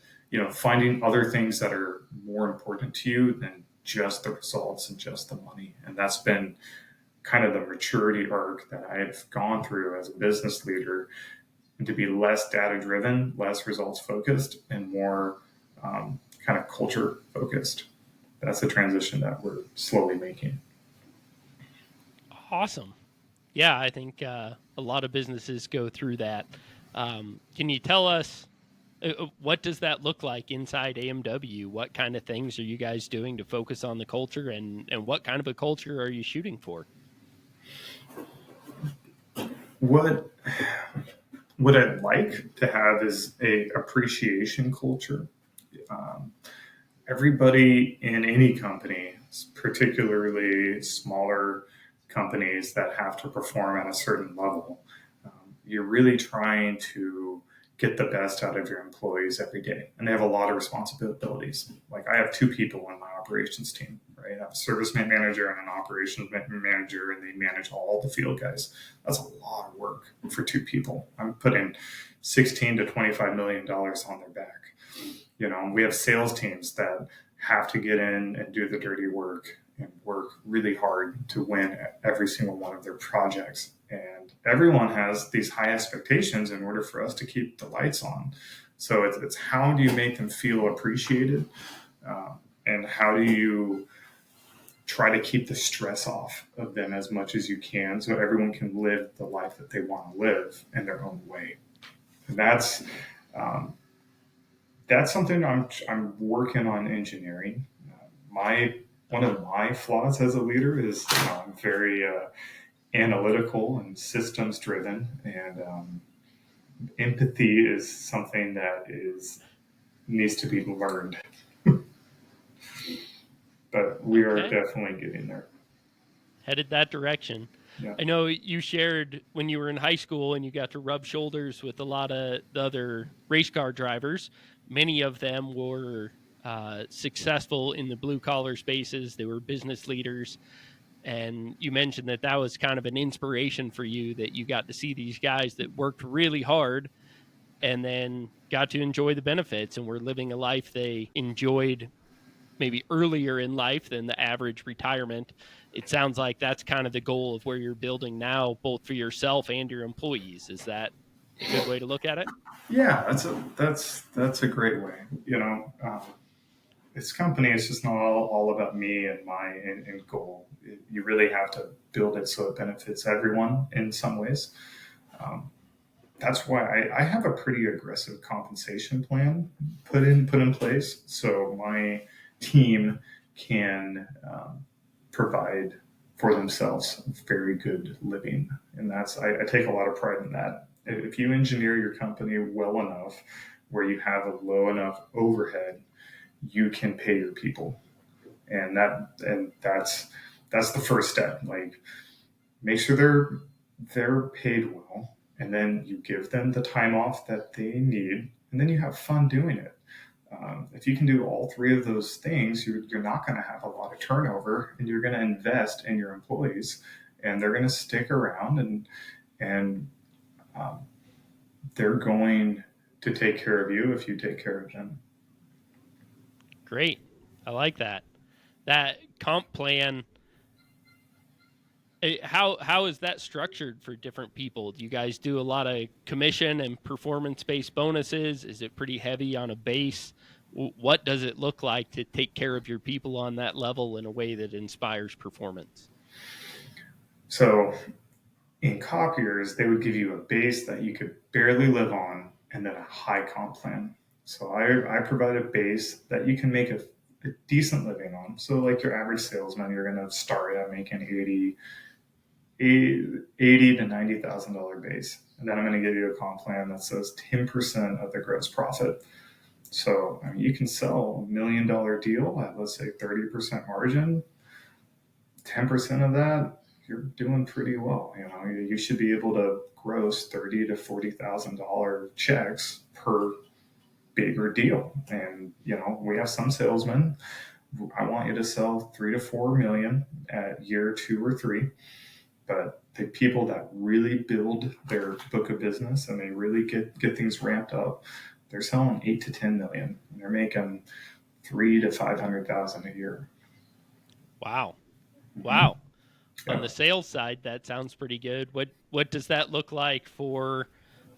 finding other things that are more important to you than just the results and just the money. And that's been kind of the maturity arc that I've gone through as a business leader, and to be less data driven, less results focused, and more kind of culture focused. That's the transition that we're slowly making. Awesome. Yeah, I think a lot of businesses go through that. Can you tell us What does that look like inside AMW? What kind of things are you guys doing to focus on the culture, and what kind of a culture are you shooting for? What what I'd like to have is a appreciation culture. Um, Everybody in any company, particularly smaller companies that have to perform at a certain level, you're really trying to get the best out of your employees every day. And they have a lot of responsibilities. Like I have two people on my operations team, right? I have a service manager and an operations manager, and they manage all the field guys. That's a lot of work for two people. I'm putting 16 to $25 million on their back. We have sales teams that have to get in and do the dirty work and work really hard to win every single one of their projects. And everyone has these high expectations in order for us to keep the lights on. So it's how do you make them feel appreciated, and how do you try to keep the stress off of them as much as you can, so everyone can live the life that they want to live in their own way. And that's something I'm working on engineering. My One of my flaws as a leader is I'm very analytical and systems driven, and empathy is something that needs to be learned. But we are definitely getting there. Headed that direction. Yeah. I know you shared when you were in high school and you got to rub shoulders with a lot of the other race car drivers. Many of them were successful in the blue collar spaces. They were business leaders. And you mentioned that was kind of an inspiration for you, that you got to see these guys that worked really hard and then got to enjoy the benefits and were living a life they enjoyed maybe earlier in life than the average retirement. It sounds like that's kind of the goal of where you're building now, both for yourself and your employees. Is that a good way to look at it? Yeah, that's a great way. This company is just not all about me and my end goal. You really have to build it so it benefits everyone in some ways. Um, that's why I have a pretty aggressive compensation plan put in place, so my team can provide for themselves very good living, and I take a lot of pride in that. If you engineer your company well enough, where you have a low enough overhead, you can pay your people, and that's the first step. Like, make sure they're paid well, and then you give them the time off that they need, and then you have fun doing it. If you can do all three of those things, you're not going to have a lot of turnover, and you're going to invest in your employees, and they're going to stick around, and um, they're going to take care of you if you take care of them. Great. I like that. That comp plan, how is that structured for different people? Do you guys do a lot of commission and performance-based bonuses? Is it pretty heavy on a base? What does it look like to take care of your people on that level in a way that inspires performance? So in copiers, they would give you a base that you could barely live on, and then a high comp plan. So I provide a base that you can make a decent living on. So like your average salesman, you're going to start at making $80 to $90,000 base, and then I'm going to give you a comp plan that says 10% of the gross profit. So you can sell $1 million deal at, let's say, 30% margin. 10% of that, you're doing pretty well. You should be able to gross $30,000 to $40,000 checks per bigger deal. And we have some salesmen. I want you to sell 3 to 4 million at year 2 or 3. But the people that really build their book of business and they really get things ramped up, they're selling 8 to 10 million. And they're making 3 to 500,000 a year. Wow. Yeah. On the sales side, that sounds pretty good. What does that look like for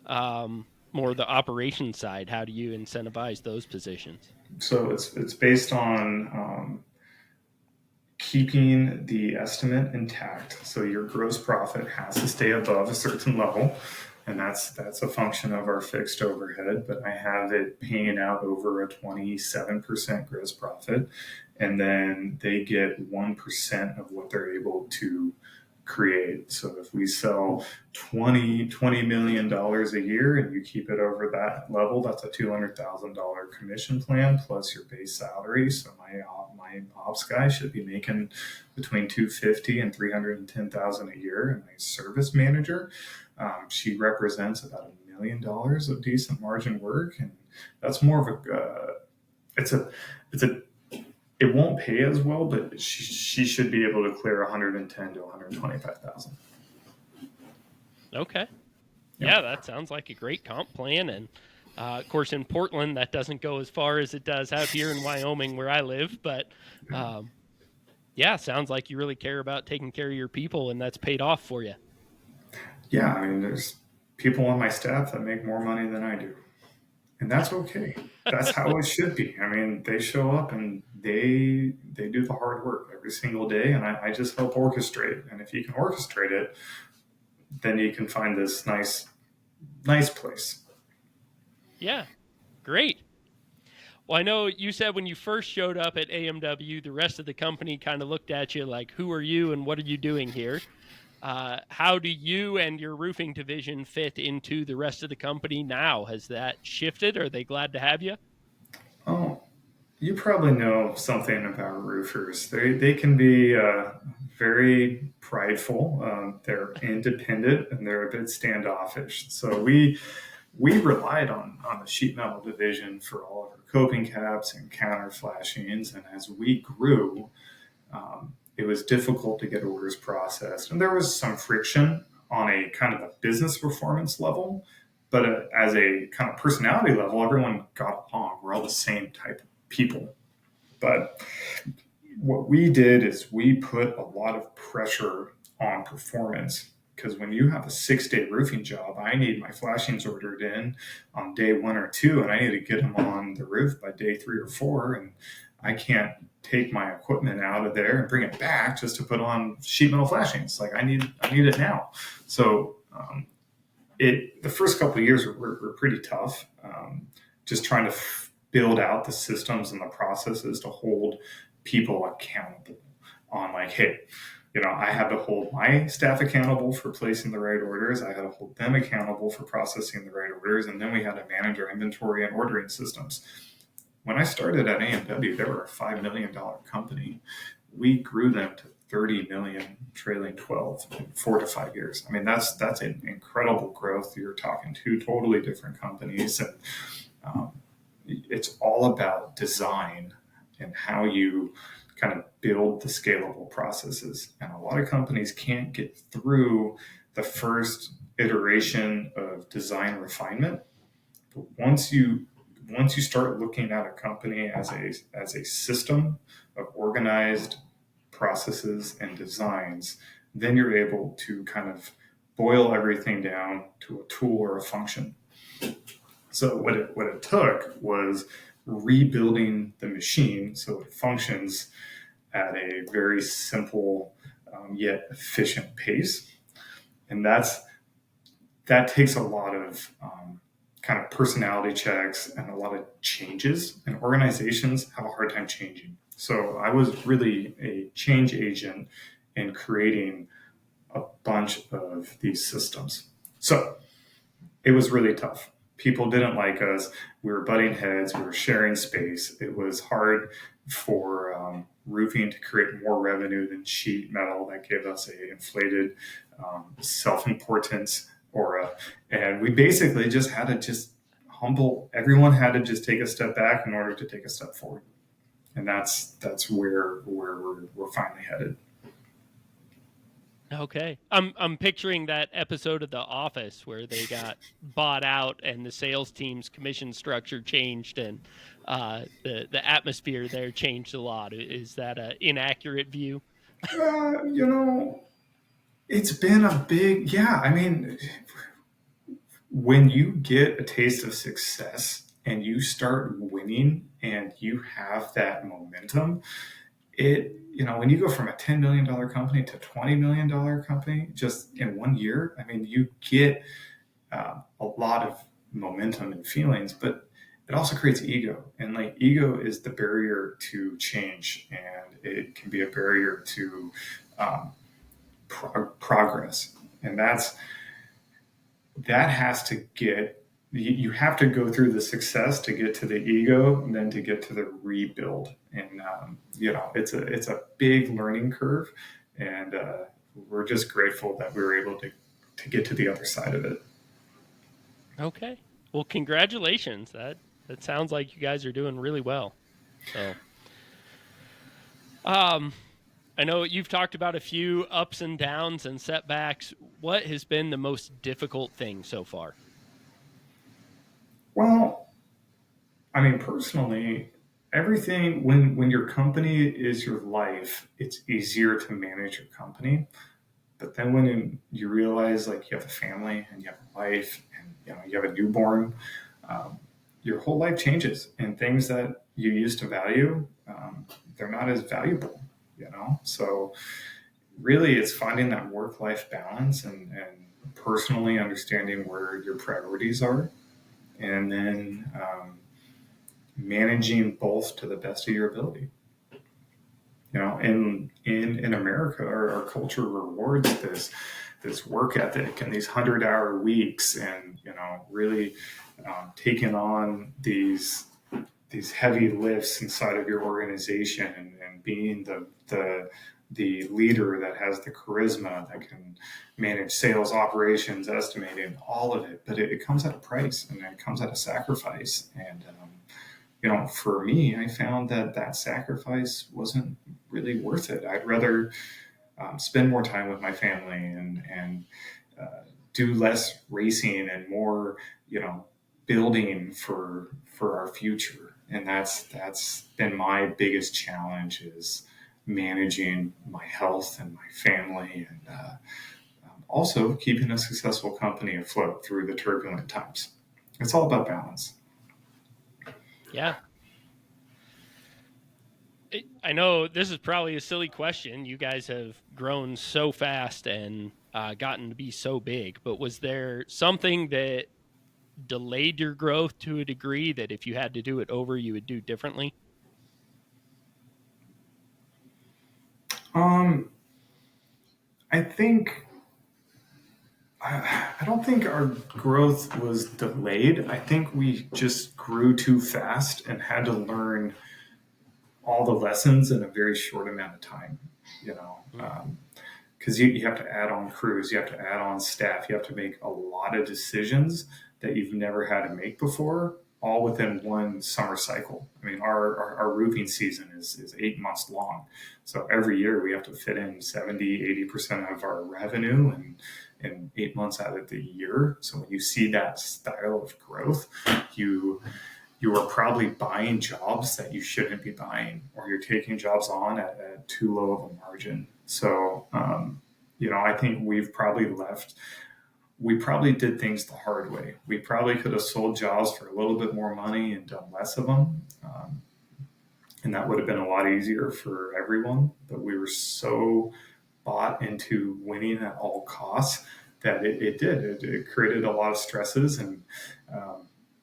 more the operations side? How do you incentivize those positions? So it's based on keeping the estimate intact. So your gross profit has to stay above a certain level. and that's a function of our fixed overhead. But I have it paying out over a 27% gross profit, and then they get 1% of what they're able to create. So if we sell $20 million a year and you keep it over that level, that's a $200,000 commission plan plus your base salary. So my ops guy should be making between 250 and 310,000 a year. And my service manager, she represents about $1 million of decent margin work, and that's more of it's a it won't pay as well, but she should be able to clear 110 to 125,000. Okay. Yeah, that sounds like a great comp plan. And of course, in Portland, that doesn't go as far as it does out here in Wyoming where I live. But yeah, sounds like you really care about taking care of your people, and that's paid off for you. Yeah, I mean, there's people on my staff that make more money than I do. And that's okay. That's how it should be. I mean, they show up and they do the hard work every single day, and I just help orchestrate. And if you can orchestrate it, then you can find this nice place. Yeah, great. Well, I know you said when you first showed up at AMW, the rest of the company kind of looked at you like, who are you and what are you doing here? How do you and your roofing division fit into the rest of the company now? Has that shifted? Are they glad to have you? Oh, you probably know something about roofers. They can be very prideful. They're independent and they're a bit standoffish. So we relied on the sheet metal division for all of our coping caps and counter flashings. And as we grew, it was difficult to get orders processed. And there was some friction on a kind of a business performance level. But as a kind of personality level, everyone got along. We're all the same type of people. But what we did is we put a lot of pressure on performance, because when you have a 6-day roofing job, I need my flashings ordered in on day 1 or 2, and I need to get them on the roof by day 3 or 4. And I can't take my equipment out of there and bring it back just to put on sheet metal flashings. Like I need it now. So the first couple of years were pretty tough. Just trying to build out the systems and the processes to hold people accountable on like, hey, I had to hold my staff accountable for placing the right orders. I had to hold them accountable for processing the right orders. And then we had to manage our inventory and ordering systems. When I started at AMW, they were a $5 million company. We grew them to 30 million, trailing 12 in 4 to 5 years. I mean, that's an incredible growth. You're talking 2 totally different companies. And it's all about design and how you kind of build the scalable processes. And a lot of companies can't get through the first iteration of design refinement. But once you start looking at a company as a system of organized processes and designs, then you're able to kind of boil everything down to a tool or a function. So what it took was rebuilding the machine so it functions at a very simple yet efficient pace. And that takes a lot of kind of personality checks and a lot of changes, and organizations have a hard time changing. So I was really a change agent in creating a bunch of these systems. So it was really tough. People didn't like us. We were butting heads. We were sharing space. It was hard for roofing to create more revenue than sheet metal. That gave us a inflated self-importance aura. And we basically just had to humble. Everyone had to just take a step back in order to take a step forward. And that's where we're finally headed. Okay. I'm picturing that episode of The Office where they got bought out and the sales team's commission structure changed and the atmosphere there changed a lot. Is that an inaccurate view? It's been a big, yeah. I mean, when you get a taste of success and you start winning and you have that momentum, when you go from a $10 million company to $20 million company just in 1 year, I mean, you get a lot of momentum and feelings, but it also creates ego. And like ego is the barrier to change, and it can be a barrier to um, progress. And that has to get, you have to go through the success to get to the ego and then to get to the rebuild. And it's a big learning curve, and we're just grateful that we were able to get to the other side of it. Okay. Well, congratulations. That sounds like you guys are doing really well. So, I know you've talked about a few ups and downs and setbacks. What has been the most difficult thing so far? Well, I mean, personally, everything when your company is your life, it's easier to manage your company. But then when you realize like you have a family and you have a wife and you have a newborn, um, your whole life changes, and things that you used to value, they're not as valuable. So really, it's finding that work-life balance, and personally understanding where your priorities are, and then managing both to the best of your ability. In America, our culture rewards this work ethic and these 100-hour weeks, and really taking on these heavy lifts inside of your organization, and being the leader that has the charisma that can manage sales, operations, estimating, all of it. But it comes at a price, and it comes at a sacrifice. And for me, I found that sacrifice wasn't really worth it. I'd rather spend more time with my family, and do less racing and more, building for our future. And that's been my biggest challenge, is managing my health and my family, and also keeping a successful company afloat through the turbulent times. It's all about balance. Yeah. I know this is probably a silly question. You guys have grown so fast and gotten to be so big, but was there something that delayed your growth to a degree that if you had to do it over, you would do differently? Um, I think I don't think our growth was delayed. I think we just grew too fast and had to learn all the lessons in a very short amount of time. You know, Mm. Because you have to add on crews, you have to add on staff, you have to make a lot of decisions that you've never had to make before, all within one summer cycle. I mean, our roofing season is 8 months long. So every year we have to fit in 70-80% of our revenue in 8 months out of the year. So when you see that style of growth, you are probably buying jobs that you shouldn't be buying, or you're taking jobs on at too low of a margin. So, I think we probably did things the hard way. We probably could have sold jobs for a little bit more money and done less of them. And that would have been a lot easier for everyone. But we were so bought into winning at all costs that it created a lot of stresses. And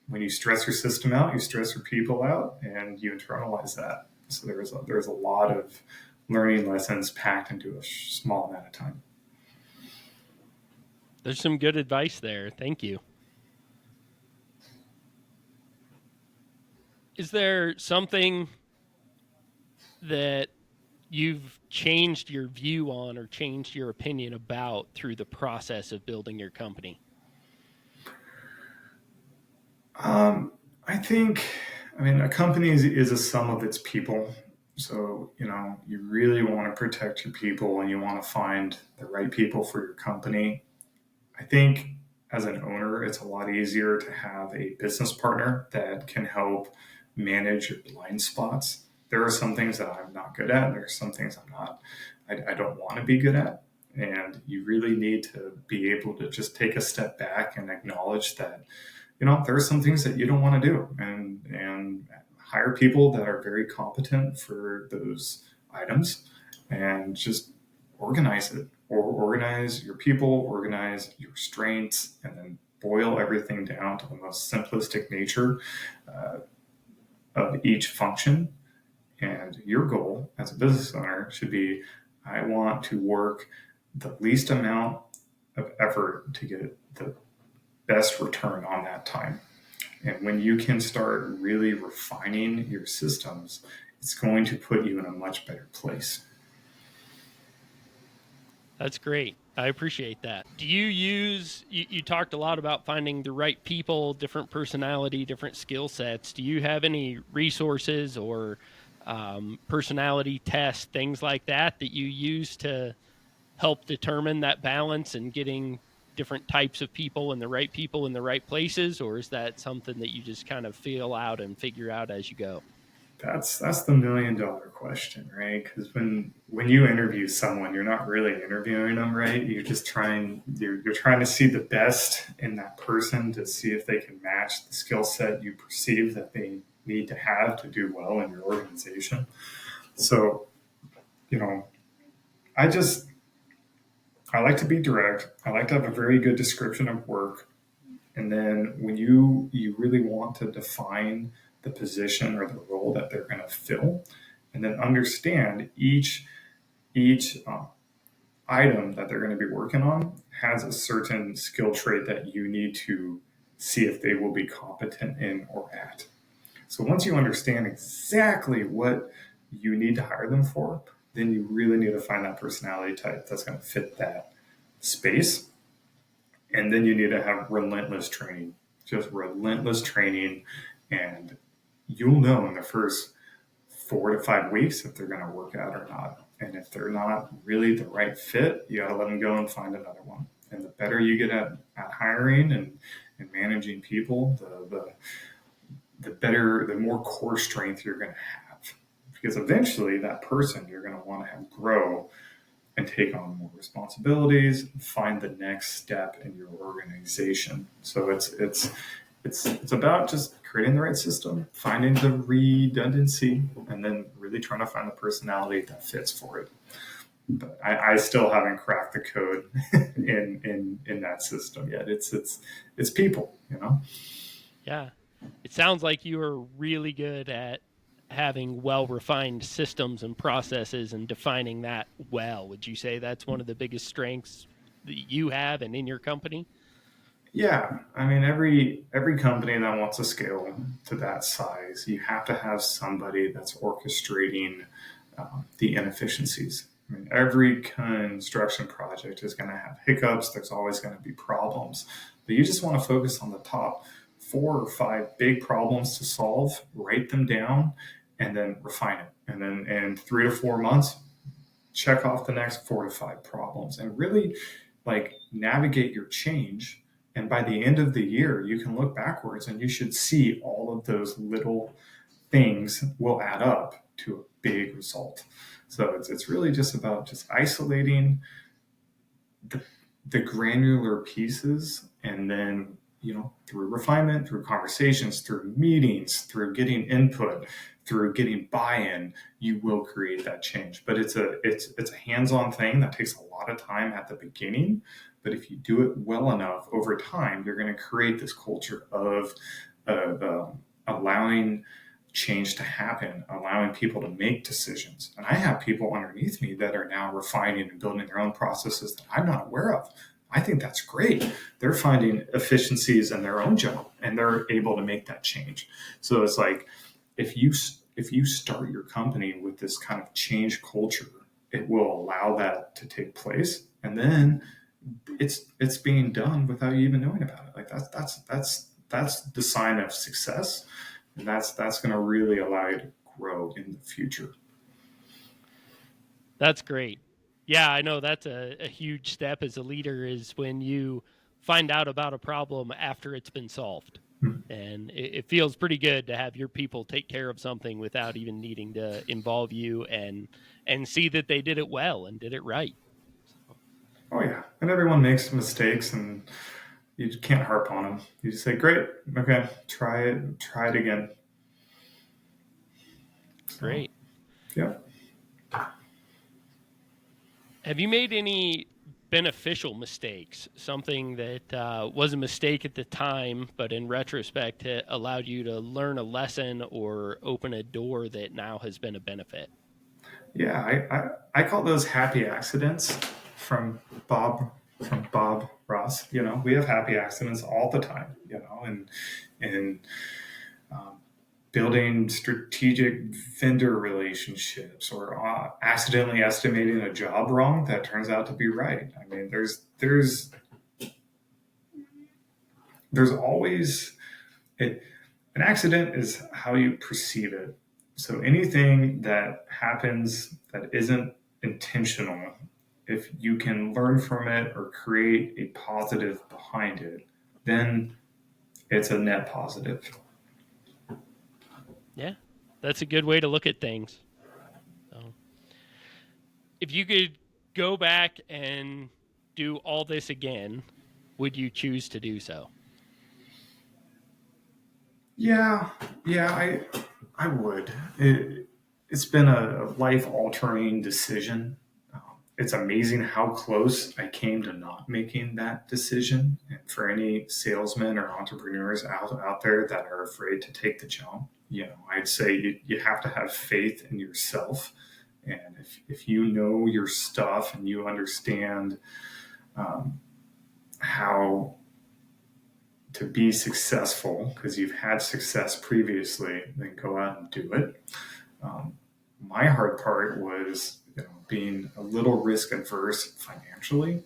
when you stress your system out, you stress your people out, and you internalize that. So there's a lot of learning lessons packed into a small amount of time. There's some good advice there. Thank you. Is there something that you've changed your view on or changed your opinion about through the process of building your company? I think, a company is a sum of its people. So, you really want to protect your people, and you want to find the right people for your company. I think as an owner, it's a lot easier to have a business partner that can help manage your blind spots. There are some things that I'm not good at. There are some things I don't want to be good at. And you really need to be able to just take a step back and acknowledge that, there are some things that you don't want to do, and hire people that are very competent for those items, and just organize it, or organize your people, organize your strengths, and then boil everything down to the most simplistic nature uh, of each function. And your goal as a business owner should be, I want to work the least amount of effort to get the best return on that time. And when you can start really refining your systems, it's going to put you in a much better place. That's great. I appreciate that. Do you use, you talked a lot about finding the right people, different personality, different skill sets. Do you have any resources or personality tests, things like that, that you use to help determine that balance and getting different types of people and the right places? Or is that something that you just kind of feel out and figure out as you go? That's the $1 million question, right? Because when you interview someone, you're not really interviewing them, right? You're trying to see the best in that person to see if they can match the skill set you perceive that they need to have to do well in your organization. So, you know, I just I like to be direct. I like to have a very good description of work. And then when you really want to define the position or the role that they're going to fill, and then understand each item that they're going to be working on has a certain skill trait that you need to see if they will be competent in or at. So once you understand exactly what you need to hire them for, then you really need to find that personality type that's going to fit that space. And then you need to have relentless training, just relentless training. And you'll know in the first 4 to 5 weeks if they're going to work out or not. And if they're not really the right fit, you got to let them go and find another one. And the better you get at hiring and managing people, the better, the more core strength you're going to have. Because eventually that person you're going to want to have grow and take on more responsibilities, find the next step in your organization. So it's about just creating the right system, finding the redundancy, and then really trying to find the personality that fits for it. But I still haven't cracked the code in that system yet. It's people, you know. Yeah. It sounds like you are really good at having well refined systems and processes and defining that well. Would you say that's one of the biggest strengths that you have and in your company? Yeah, I mean every company that wants to scale to that size, you have to have somebody that's orchestrating the inefficiencies. I mean, every construction project is going to have hiccups. There's always going to be problems, but you just want to focus on the top 4 or 5 big problems to solve, write them down, and then refine it. And then in 3 to 4 months, check off the next 4 to 5 problems, and really like navigate your change. And by the end of the year, you can look backwards and you should see all of those little things will add up to a big result. So it's really just about just isolating the, the granular pieces, and then through refinement, through conversations, through meetings, through getting input, through getting buy-in, you will create that change. But it's a hands-on thing that takes a lot of time at the beginning. But if you do it well enough over time, you're going to create this culture of allowing change to happen, allowing people to make decisions. And I have people underneath me that are now refining and building their own processes that I'm not aware of. I think that's great. They're finding efficiencies in their own job and they're able to make that change. So it's like if you start your company with this kind of change culture, it will allow that to take place. And then it's being done without you even knowing about it. Like that's the sign of success. And that's going to really allow you to grow in the future. That's great. Yeah, I know that's a huge step as a leader is when you find out about a problem after it's been solved. And it feels pretty good to have your people take care of something without even needing to involve you and see that they did it well and did it right. So, Oh yeah, and everyone makes mistakes, and you can't harp on them. You just say, "Great, okay, try it again." So great. yeah. Have you made any beneficial mistakes, something that was a mistake at the time, but in retrospect, it allowed you to learn a lesson or open a door that now has been a benefit? Yeah, I call those happy accidents from Bob from Bob Ross. We have happy accidents all the time. And um, building strategic vendor relationships or accidentally estimating a job wrong that turns out to be right. I mean, there's always it, an accident is how you perceive it. So anything that happens that isn't intentional, if you can learn from it or create a positive behind it, then it's a net positive. Yeah, that's a good way to look at things. So, if you could go back and do all this again, would you choose to do so? Yeah, yeah, I would. It's been a life altering decision. It's amazing how close I came to not making that decision. And for any salesmen or entrepreneurs out there that are afraid to take the jump, I'd say you have to have faith in yourself. And if you know your stuff and you understand um, how to be successful because you've had success previously, then go out and do it. My hard part was being a little risk adverse financially.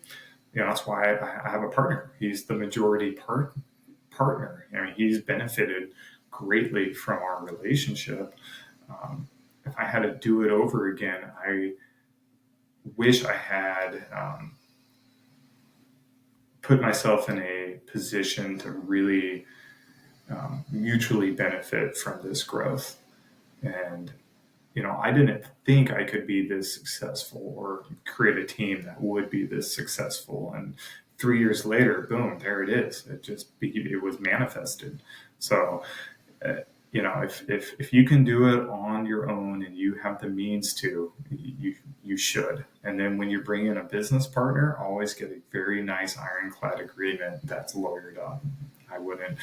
That's why I have a partner. He's the majority partner. He's benefited greatly from our relationship. If I had to do it over again, I wish I had put myself in a position to really mutually benefit from this growth. And, I didn't think I could be this successful or create a team that would be this successful. And 3 years later, boom, there it is. It was manifested. So, if you can do it on your own and you have the means to, you should. And then when you bring in a business partner, always get a very nice ironclad agreement that's lawyered up. I wouldn't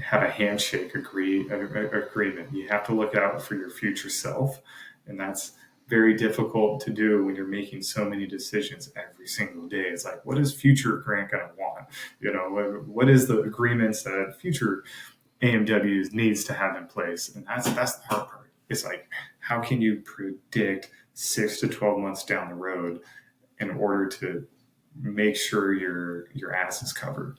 have a handshake agreement. You have to look out for your future self, and that's very difficult to do when you're making so many decisions every single day. It's like, what is future Grant going to want? What is the agreements that future AMW needs to have in place? And that's the hard part. It's like, how can you predict 6 to 12 months down the road in order to make sure your ass is covered?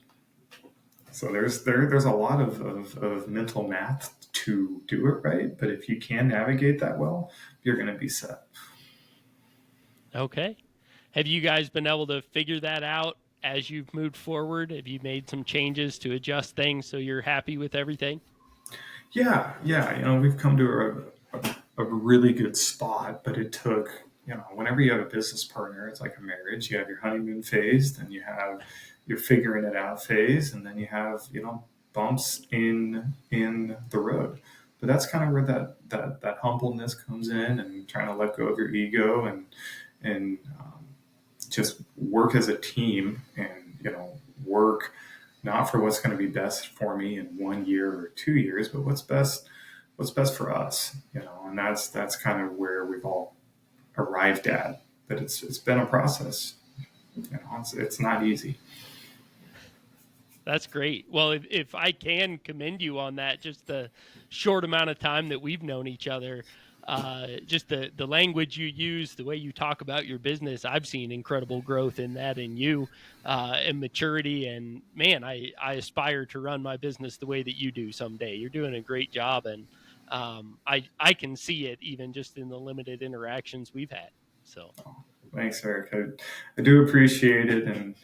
So there's a lot of mental math to do it right, but if you can navigate that well, you're going to be set. Okay. Have you guys been able to figure that out as you've moved forward? Have you made some changes to adjust things so you're happy with everything? Yeah. We've come to a really good spot, but it took, whenever you have a business partner, it's like a marriage. You have your honeymoon phase, then you have your figuring it out phase, and then you have, bumps in the road. But that's kind of where that humbleness comes in, and trying to let go of your ego and just work as a team, and work not for what's going to be best for me in 1 year or 2 years, but what's best for us, and that's kind of where we've all arrived at. But it's been a process. It's not easy. That's great. Well, if I can commend you on that, just the short amount of time that we've known each other, just the language you use, the way you talk about your business, I've seen incredible growth in that in you, and maturity. And man, I aspire to run my business the way that you do someday. You're doing a great job. And I can see it even just in the limited interactions we've had. So Thanks, Eric. I do appreciate it. And,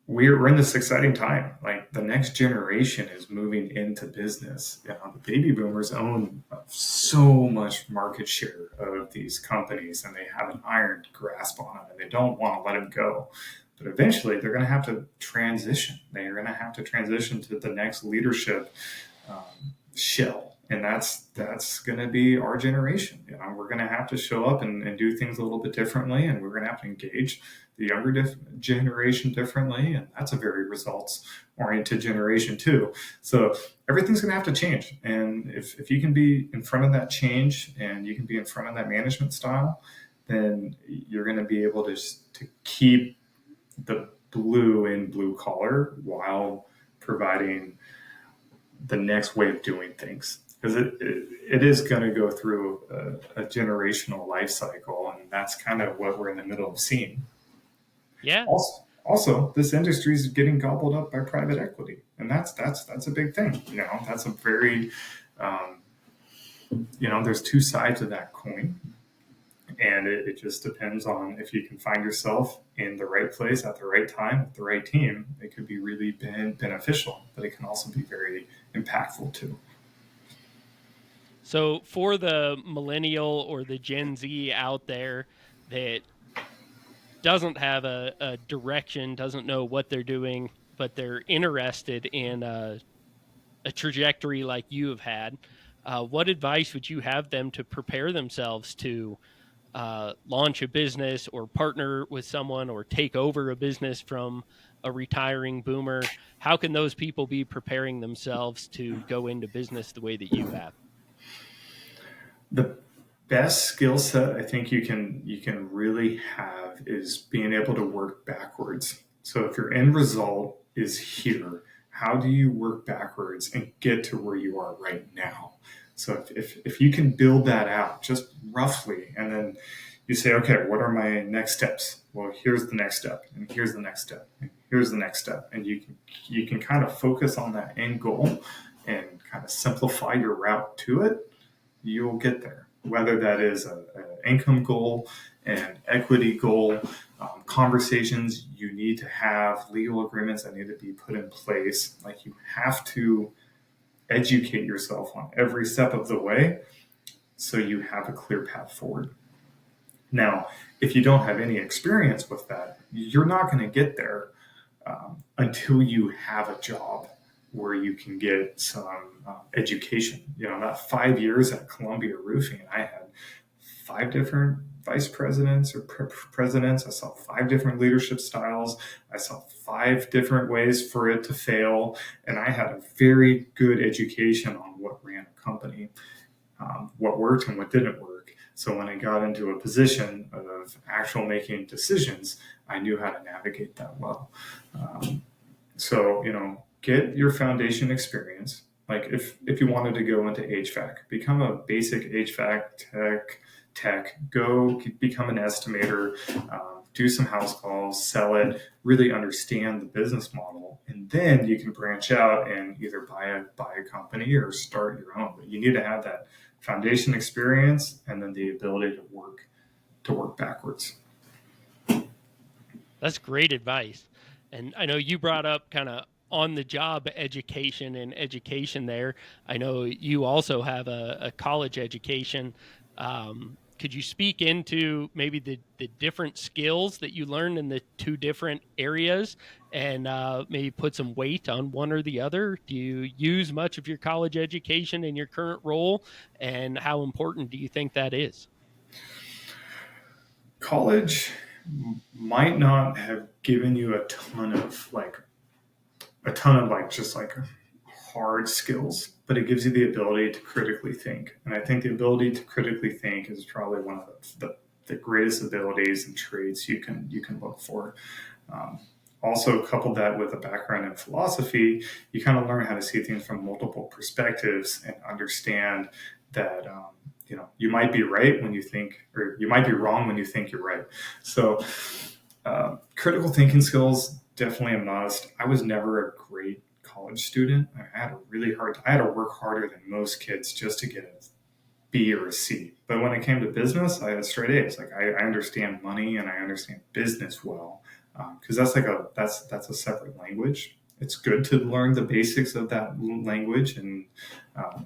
we're in this exciting time. Like, the next generation is moving into business. The baby boomers own so much market share of these companies, and they have an iron grasp on them, and they don't want to let them go. But eventually, they're going to have to transition. They are going to have to transition to the next leadership shell. And that's going to be our generation. We're going to have to show up and do things a little bit differently, and we're going to have to engage the younger generation differently, and that's a very results oriented generation too. So everything's going to have to change, and if you can be in front of that change and you can be in front of that management style, then you're going to be able to keep the blue in blue collar while providing the next way of doing things, because it is going to go through a generational life cycle, and that's kind of what we're in the middle of seeing. Yeah. Also, this industry is getting gobbled up by private equity, and that's a big thing. That's a very there's two sides of that coin, and it just depends on if you can find yourself in the right place at the right time with the right team. It could be really beneficial, but it can also be very impactful too. So for the millennial or the Gen Z out there that doesn't have a direction, doesn't know what they're doing, but they're interested in a trajectory like you have had, what advice would you have them to prepare themselves to launch a business or partner with someone or take over a business from a retiring boomer? How can those people be preparing themselves to go into business the way that you have? The best skill set I think you can really have is being able to work backwards. So if your end result is here, how do you work backwards and get to where you are right now? So if you can build that out just roughly, and then you say, okay, what are my next steps? Well, here's the next step, and here's the next step, and here's the next step, and you can kind of focus on that end goal and kind of simplify your route to it. You'll get there. Whether that is an income goal, an equity goal, conversations you need to have, legal agreements that need to be put in place. Like, you have to educate yourself on every step of the way so you have a clear path forward. Now, if you don't have any experience with that, you're not going to get there until you have a job where you can get some education. That 5 years at Columbia Roofing, I had 5 different vice presidents or presidents. I saw 5 different leadership styles. I saw 5 different ways for it to fail. And I had a very good education on what ran a company, what worked and what didn't work. So when I got into a position of actual making decisions, I knew how to navigate that well. So, get your foundation experience. Like, if you wanted to go into HVAC, become a basic HVAC tech, go become an estimator, do some house calls, sell it, really understand the business model. And then you can branch out and either buy a company or start your own. But you need to have that foundation experience and then the ability to work backwards. That's great advice. And I know you brought up kind of on the job education and education there. I know you also have a college education. Could you speak into maybe the different skills that you learned in the 2 different areas, and maybe put some weight on one or the other? Do you use much of your college education in your current role, and how important do you think that is? College might not have given you a ton of just like hard skills, but it gives you the ability to critically think. And I think the ability to critically think is probably one of the greatest abilities and traits you can look for. Also, couple that with a background in philosophy, you kind of learn how to see things from multiple perspectives and understand that you might be right when you think, or you might be wrong when you think you're right. So critical thinking skills, definitely a must. I was never a great college student. I had to work harder than most kids just to get a B or a C. But when it came to business, I had straight A's. Like, I understand money and I understand business well, because that's a separate language. It's good to learn the basics of that language and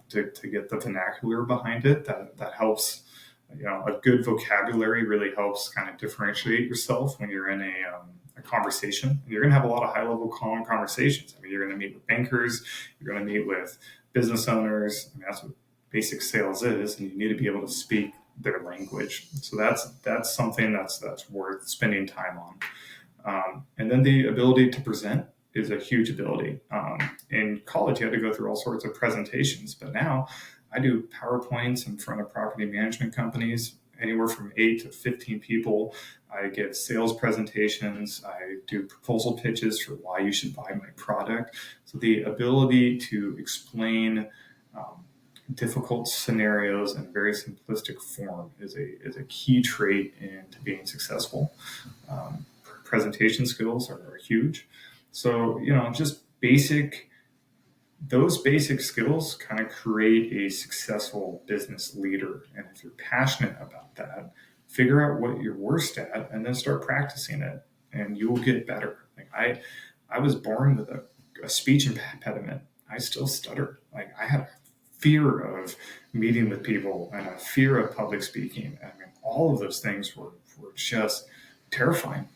to get the vernacular behind it. That helps. A good vocabulary really helps kind of differentiate yourself when you're in a conversation. You're going to have a lot of high-level conversations. I mean, you're going to meet with bankers, you're going to meet with business owners. I mean, that's what basic sales is, and you need to be able to speak their language. So that's something that's worth spending time on. And then the ability to present is a huge ability. In college, you had to go through all sorts of presentations, but now I do PowerPoints in front of property management companies, anywhere from 8 to 15 people. I give sales presentations. I do proposal pitches for why you should buy my product. So the ability to explain difficult scenarios in very simplistic form is a key trait into being successful. Presentation skills are huge. So, just those basic skills kind of create a successful business leader. And if you're passionate about that, figure out what you're worst at and then start practicing it, and you will get better. Like I was born with a speech impediment. I still stutter. Like I had a fear of meeting with people and a fear of public speaking. I mean, all of those things were just terrifying,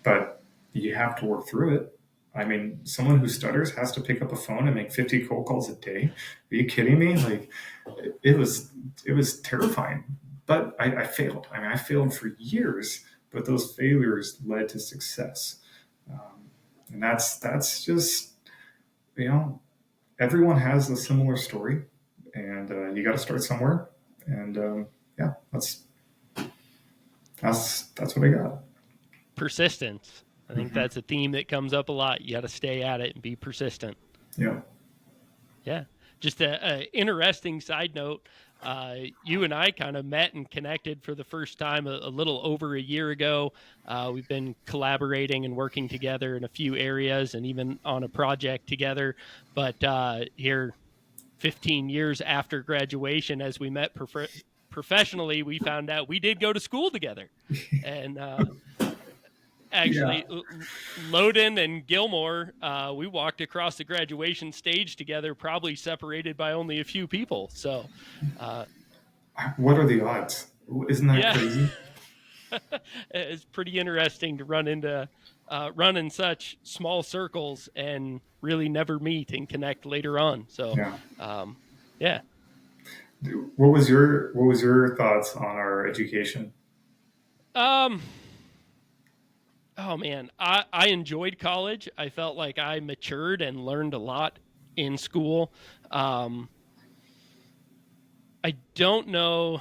but you have to work through it. I mean, someone who stutters has to pick up a phone and make 50 cold calls a day. Are you kidding me? Like it was terrifying, but I failed. I mean, I failed for years, but those failures led to success. And that's just, everyone has a similar story, and you got to start somewhere. And yeah, that's what I got. Persistence. I think that's a theme that comes up a lot. You got to stay at it and be persistent. Yeah. Yeah. Just a interesting side note. You and I kind of met and connected for the first time a little over a year ago. We've been collaborating and working together in a few areas and even on a project together. But here, 15 years after graduation, as we met professionally, we found out we did go to school together. And actually, Loden and Gilmore, we walked across the graduation stage together, probably separated by only a few people. So, what are the odds? Isn't that crazy? It's pretty interesting to run in such small circles and really never meet and connect later on. So, yeah. What was your thoughts on our education? Oh man, I enjoyed college. I felt like I matured and learned a lot in school. I don't know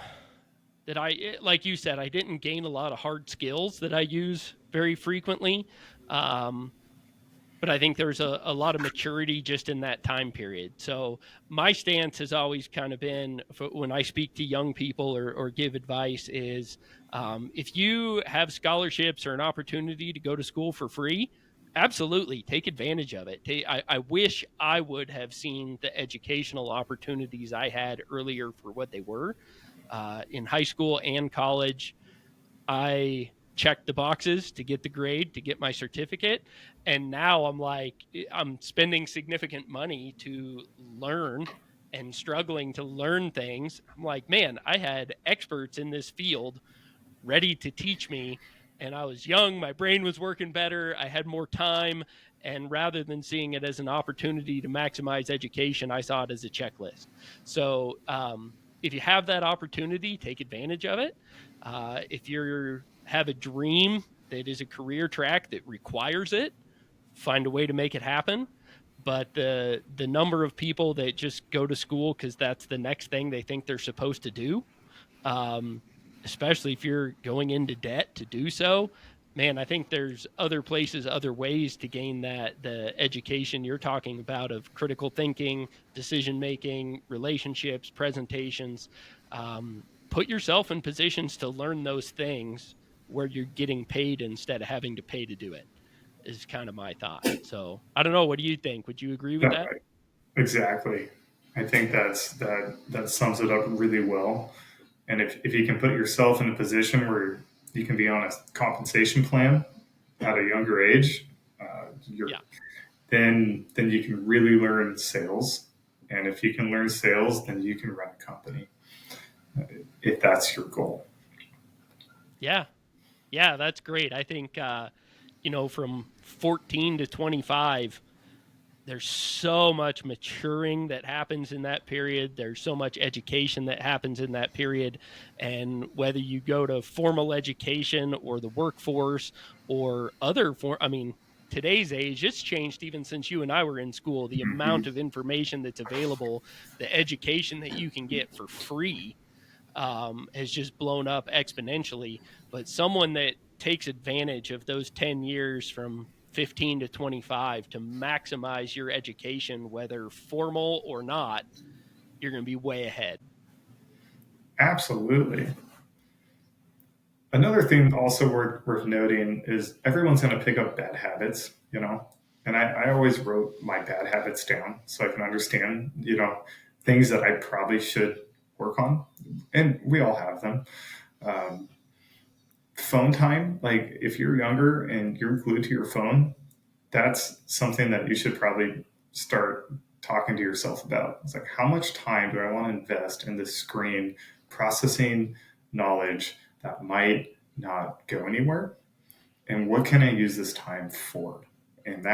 that like you said, I didn't gain a lot of hard skills that I use very frequently. But I think there's a lot of maturity just in that time period. So my stance has always kind of been, when I speak to young people or give advice, is if you have scholarships or an opportunity to go to school for free, absolutely take advantage of it. I wish I would have seen the educational opportunities I had earlier for what they were. In high school and college, I checked the boxes to get the grade, to get my certificate. And now I'm spending significant money to learn and struggling to learn things. I'm like, man, I had experts in this field ready to teach me. And I was young, my brain was working better, I had more time. And rather than seeing it as an opportunity to maximize education, I saw it as a checklist. So if you have that opportunity, take advantage of it. If you have a dream that is a career track that requires it, find a way to make it happen. But the number of people that just go to school because that's the next thing they think they're supposed to do, especially if you're going into debt to do so, man, I think there's other places, other ways to gain the education you're talking about of critical thinking, decision making, relationships, presentations. Put yourself in positions to learn those things where you're getting paid instead of having to pay to do it, is kind of my thought. So I don't know. What do you think? Would you agree with that? Exactly. I think that sums it up really well. And if you can put yourself in a position where you can be on a compensation plan at a younger age, then you can really learn sales. And if you can learn sales, then you can run a company, if that's your goal. Yeah. Yeah, that's great. I think, from 14 to 25, there's so much maturing that happens in that period. There's so much education that happens in that period. And whether you go to formal education or the workforce or today's age, it's changed even since you and I were in school. The amount Mhm. of information that's available, the education that you can get for free, has just blown up exponentially. But someone that takes advantage of those 10 years from 15 to 25 to maximize your education, whether formal or not, you're going to be way ahead. Absolutely. Another thing also worth noting is everyone's going to pick up bad habits, you know, and I always wrote my bad habits down so I can understand, things that I probably should work on. And we all have them. Um, Phone time, like if you're younger and you're glued to your phone, that's something that you should probably start talking to yourself about. It's like, how much time do I want to invest in this screen processing knowledge that might not go anywhere? And what can I use this time for? And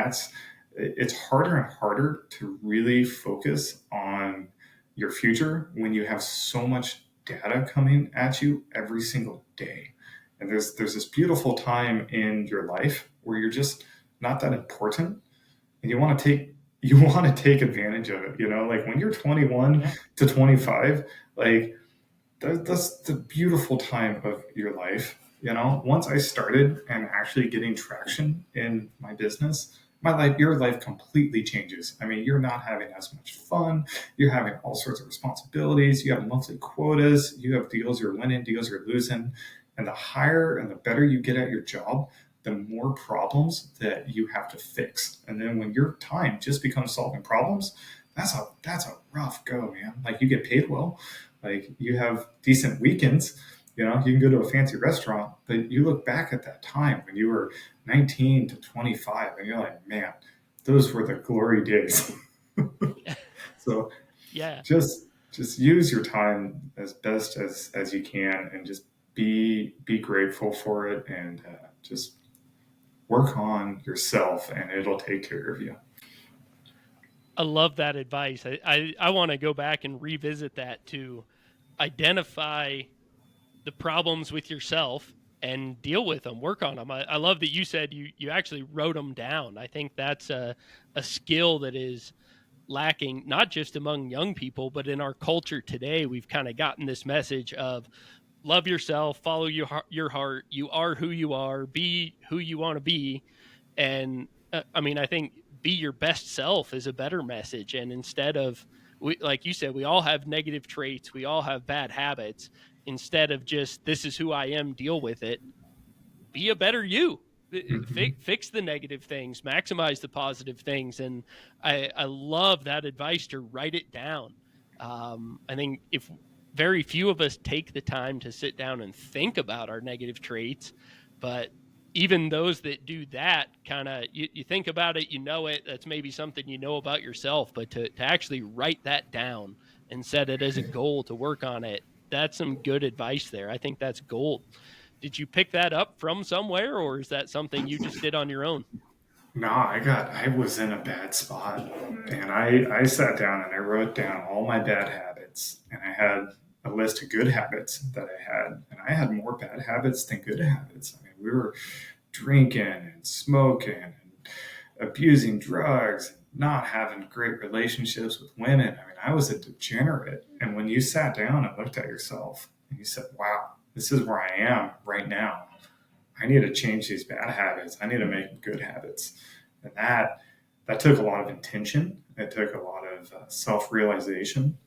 it's harder and harder to really focus on your future when you have so much data coming at you every single day. And there's this beautiful time in your life where you're just not that important, and you want to take advantage of it. Like when you're 21 Yeah. to 25, like that's the beautiful time of your life. Once I started and actually getting traction in my business, your life completely changes. I mean, you're not having as much fun. You're having all sorts of responsibilities. You have monthly quotas. You have deals you're winning, deals you're losing. And the higher and the better you get at your job, the more problems that you have to fix. And then when your time just becomes solving problems, that's a rough go, man. Like you get paid well, like you have decent weekends, you can go to a fancy restaurant, but you look back at that time when you were 19 to 25 and you're like, man, those were the glory days. So Yeah. just use your time as best as you can, and just be grateful for it, and just work on yourself and it'll take care of you. I love that advice. I want to go back and revisit that to identify the problems with yourself and deal with them, work on them. I love that you said you actually wrote them down. I think that's a skill that is lacking, not just among young people, but in our culture today. We've kind of gotten this message of love yourself, follow your heart. You are who you are, be who you want to be. And I think be your best self is a better message. And instead of, like you said, we all have negative traits, we all have bad habits. Instead of just, this is who I am, deal with it, be a better you. Mm-hmm. Fix the negative things, maximize the positive things. And I love that advice to write it down. I think if very few of us take the time to sit down and think about our negative traits, but even those that do that, kind of, you think about it, that's maybe something about yourself, but to actually write that down and set it as a goal to work on it, that's some good advice there. I think that's gold. Did you pick that up from somewhere, or is that something you just did on your own? No, I was in a bad spot, and I sat down and I wrote down all my bad habits, and I had a list of good habits that I had, and I had more bad habits than good habits. I mean, we were drinking and smoking and abusing drugs, not having great relationships with women. I mean, I was a degenerate. And when you sat down and looked at yourself and you said, wow, this is where I am right now, I need to change these bad habits. I need to make them good habits. And that took a lot of intention. It took a lot of self realization,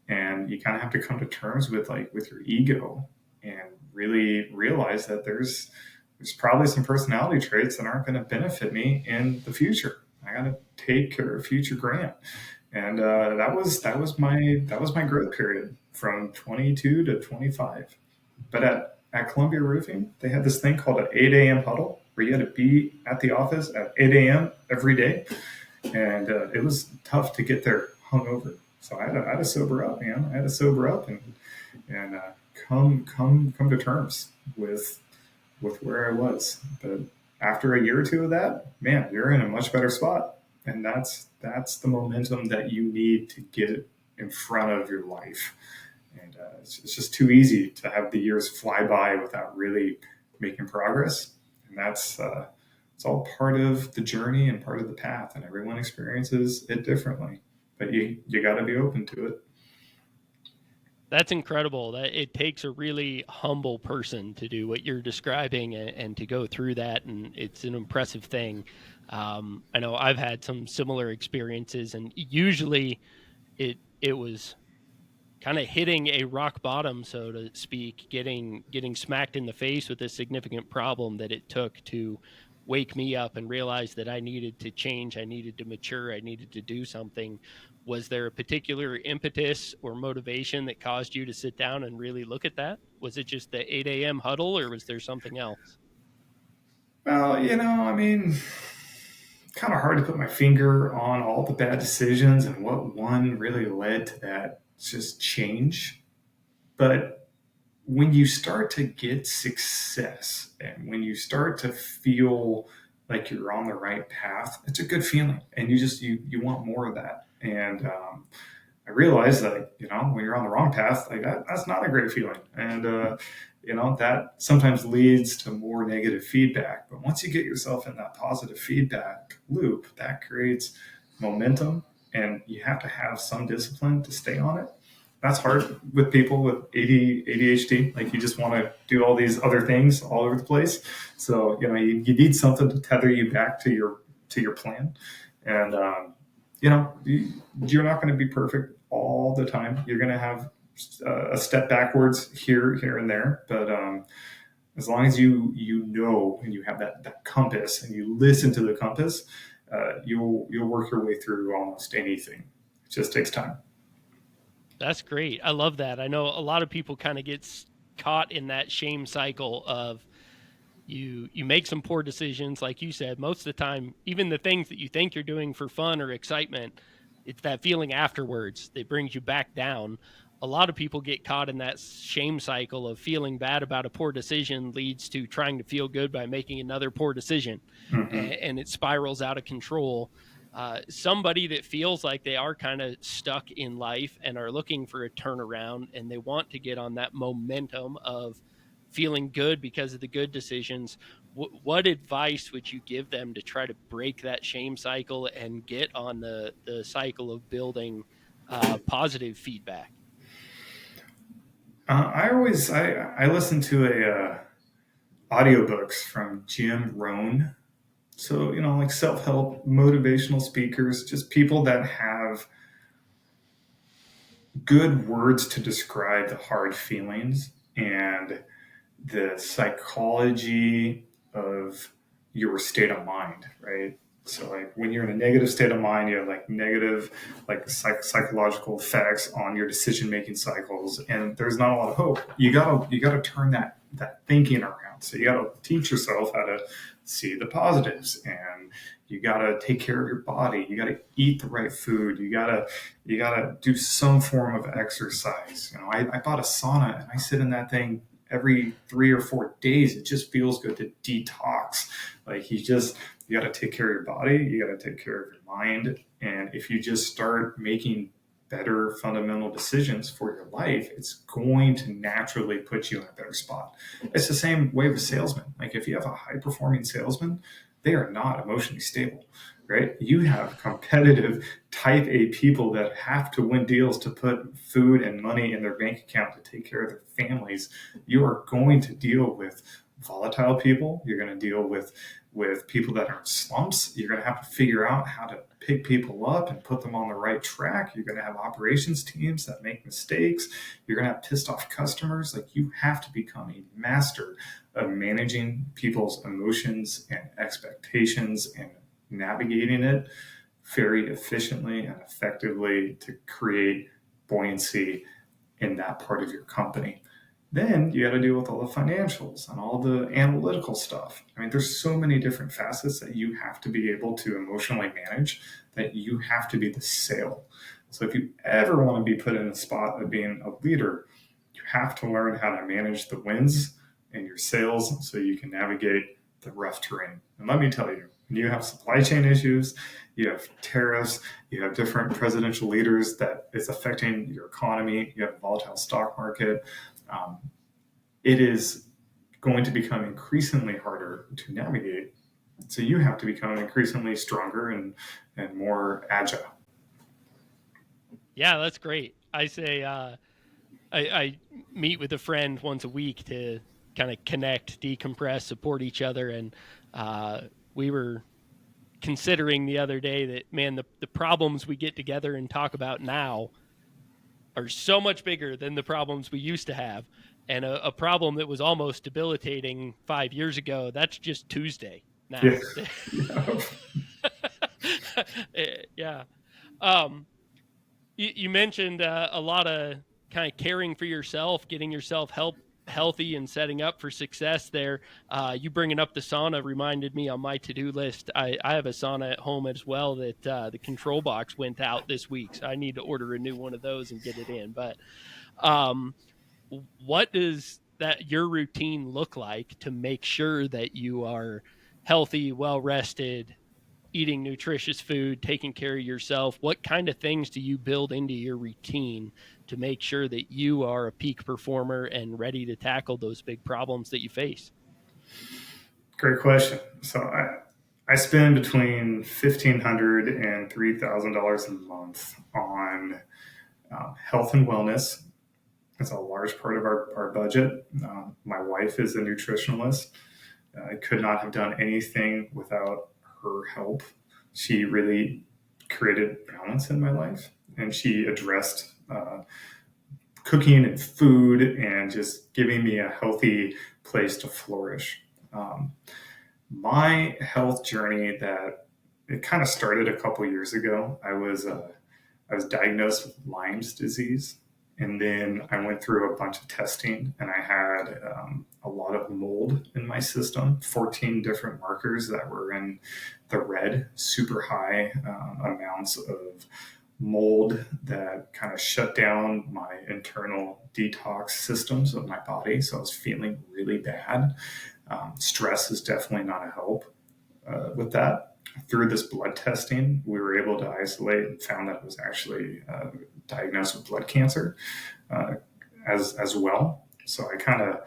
and you kind of have to come to terms with your ego and really realize that there's probably some personality traits that aren't going to benefit me in the future. I got to take care of future Grant, and that was my growth period from 22 to 25. But at Columbia Roofing, they had this thing called an 8 a.m. huddle where you had to be at the office at 8 a.m. every day. And it was tough to get there hungover. So I had to sober up, man. I had to sober up and come to terms with where I was. But after a year or two of that, man, you're in a much better spot. And that's the momentum that you need to get in front of your life. And it's just too easy to have the years fly by without really making progress. And that's it's all part of the journey and part of the path. And everyone experiences it differently. But you got to be open to it. That's incredible. That it takes a really humble person to do what you're describing and to go through that, and it's an impressive thing. I know I've had some similar experiences, and usually it was kind of hitting a rock bottom, so to speak, getting smacked in the face with a significant problem that it took to wake me up and realize that I needed to change, I needed to mature, I needed to do something. Was there a particular impetus or motivation that caused you to sit down and really look at that? Was it just the 8 a.m. huddle, or was there something else? Well, I mean, kind of hard to put my finger on all the bad decisions and what one really led to that just change. But when you start to get success and when you start to feel like you're on the right path, it's a good feeling, and you want more of that. And I realized that when you're on the wrong path, like that's not a great feeling, and that sometimes leads to more negative feedback. But once you get yourself in that positive feedback loop, that creates momentum, and you have to have some discipline to stay on it. That's hard with people with ADHD. Like you just want to do all these other things all over the place. So you need something to tether you back to your plan. And you're not going to be perfect all the time. You're going to have a step backwards here, and there. But as long as you know and you have that compass and you listen to the compass, you'll work your way through almost anything. It just takes time. That's great. I love that. I know a lot of people kind of get caught in that shame cycle of you make some poor decisions, like you said. Most of the time, even the things that you think you're doing for fun or excitement, it's that feeling afterwards that brings you back down. A lot of people get caught in that shame cycle of feeling bad about a poor decision leads to trying to feel good by making another poor decision, Mm-hmm. and it spirals out of control. Somebody that feels like they are kind of stuck in life and are looking for a turnaround, and they want to get on that momentum of feeling good because of the good decisions. What advice would you give them to try to break that shame cycle and get on the cycle of building positive feedback? I listen to a audiobooks from Jim Rohn. So like self-help, motivational speakers, just people that have good words to describe the hard feelings and the psychology of your state of mind, right? So like when you're in a negative state of mind, you have like negative, like psychological effects on your decision making cycles, and there's not a lot of hope. You gotta turn that thinking around. So you gotta teach yourself how to see the positives, and you gotta take care of your body. You gotta eat the right food. You gotta do some form of exercise. I bought a sauna and I sit in that thing every 3 or 4 days. It just feels good to detox. Like you got to take care of your body, you got to take care of your mind, and if you just start making better fundamental decisions for your life, it's going to naturally put you in a better spot. It's the same way with salesmen. Like if you have a high performing salesman, they are not emotionally stable, right? You have competitive type A people that have to win deals to put food and money in their bank account to take care of their families. You are going to deal with volatile people. You're going to deal with people that are in slumps. You're going to have to figure out how to pick people up and put them on the right track. You're going to have operations teams that make mistakes. You're going to have pissed off customers. Like you have to become a master of managing people's emotions and expectations and navigating it very efficiently and effectively to create buoyancy in that part of your company. Then you got to deal with all the financials and all the analytical stuff. I mean, there's so many different facets that you have to be able to emotionally manage, that you have to be the sale. So if you ever want to be put in the spot of being a leader, you have to learn how to manage the wins in your sales so you can navigate the rough terrain. And let me tell you, When you have supply chain issues, you have tariffs, you have different presidential leaders that is affecting your economy, you have a volatile stock market. Um, it is going to become increasingly harder to navigate. So you have to become increasingly stronger and more agile. Yeah, that's great. I say I meet with a friend once a week to kind of connect, decompress, support each other, and we were considering the other day that, man, the problems we get together and talk about now are so much bigger than the problems we used to have. And a problem that was almost debilitating 5 years ago, that's just Tuesday Yeah. now. Yeah. Yeah. Um, you mentioned a lot of kind of caring for yourself, getting yourself healthy and setting up for success there. You bringing up the sauna reminded me on my to-do list. I have a sauna at home as well that the control box went out this week, so I need to order a new one of those and get it in. But um, what does that your routine look like to make sure that you are healthy, well rested, eating nutritious food, taking care of yourself? What kind of things do you build into your routine to make sure that you are a peak performer and ready to tackle those big problems that you face? Great question. So I spend between $1,500 and $3,000 a month on health and wellness. It's a large part of our budget. My wife is a nutritionalist. I could not have done anything without her help. She really created balance in my life, and she addressed cooking and food and just giving me a healthy place to flourish. Um, my health journey that it kind of started a couple years ago. I was diagnosed with Lyme's disease, and then I went through a bunch of testing, and I had a lot of mold in my system. 14 different markers that were in the red, super high amounts of mold that kind of shut down my internal detox systems of my body. So I was feeling really bad. Stress is definitely not a help with that. Through this blood testing, we were able to isolate and found that it was actually diagnosed with blood cancer uh, as well. So I kind of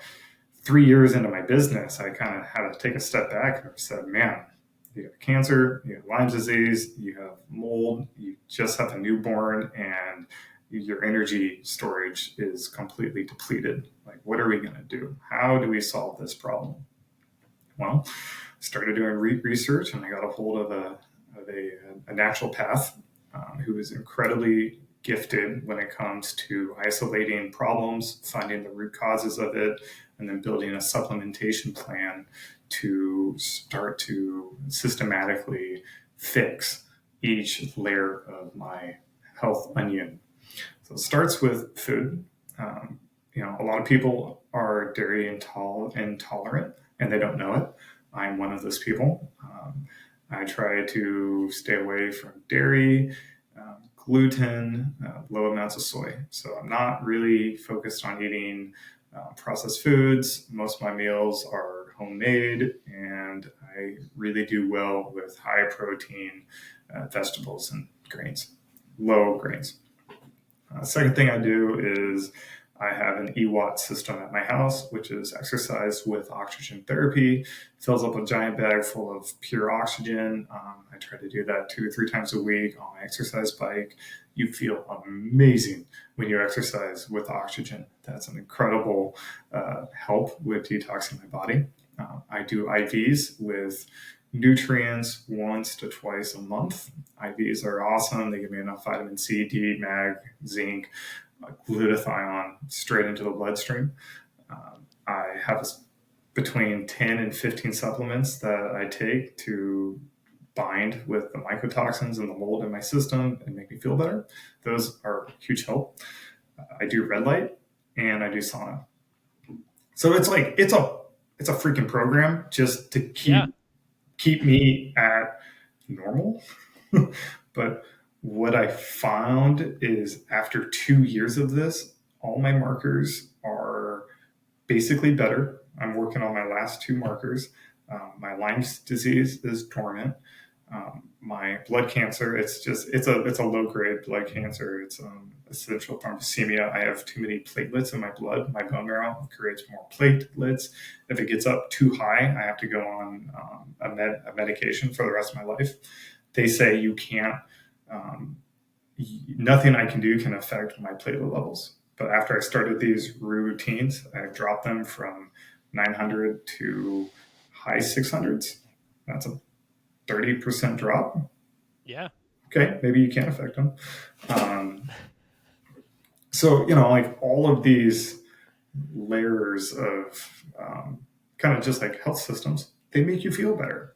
3 years into my business, I kind of had to take a step back and said, "Man, you have cancer, you have Lyme disease, you have mold, you just have a newborn, and your energy storage is completely depleted. Like, what are we going to do? How do we solve this problem?" Well, started doing research, and I got a hold of a naturopath who is incredibly gifted when it comes to isolating problems, finding the root causes of it, and then building a supplementation plan to start to systematically fix each layer of my health onion. So it starts with food. A lot of people are dairy intolerant, and they don't know it. I'm one of those people. I try to stay away from dairy, gluten, low amounts of soy. So I'm not really focused on eating processed foods. Most of my meals are homemade, and I really do well with high protein vegetables and grains, low grains. Second thing I do is I have an EWAT system at my house, which is exercise with oxygen therapy. Fills up a giant bag full of pure oxygen. I try to do that 2 or 3 times a week on my exercise bike. You feel amazing when you exercise with oxygen. That's an incredible help with detoxing my body. I do IVs with nutrients once to twice a month. IVs are awesome. They give me enough vitamin C, D, mag, zinc, glutathione straight into the bloodstream. I have between 10 and 15 supplements that I take to bind with the mycotoxins and the mold in my system and make me feel better. Those are huge help. I do red light and I do sauna. So it's a freaking program just to keep me at normal. But what I found is after 2 years of this, all my markers are basically better. I'm working on my last 2 markers. My Lyme's disease is dormant. My blood cancer, it's a low grade blood cancer. It's essential thrombocythemia. I have too many platelets in my blood. My bone marrow creates more platelets. If it gets up too high, I have to go on a medication for the rest of my life. They say you can't. Um, Nothing I can do can affect my platelet levels. But after I started these routines, I dropped them from 900 to high 600s. That's a 30% drop. Yeah. Okay, maybe you can't affect them. So, like all of these layers of kind of just like health systems, they make you feel better.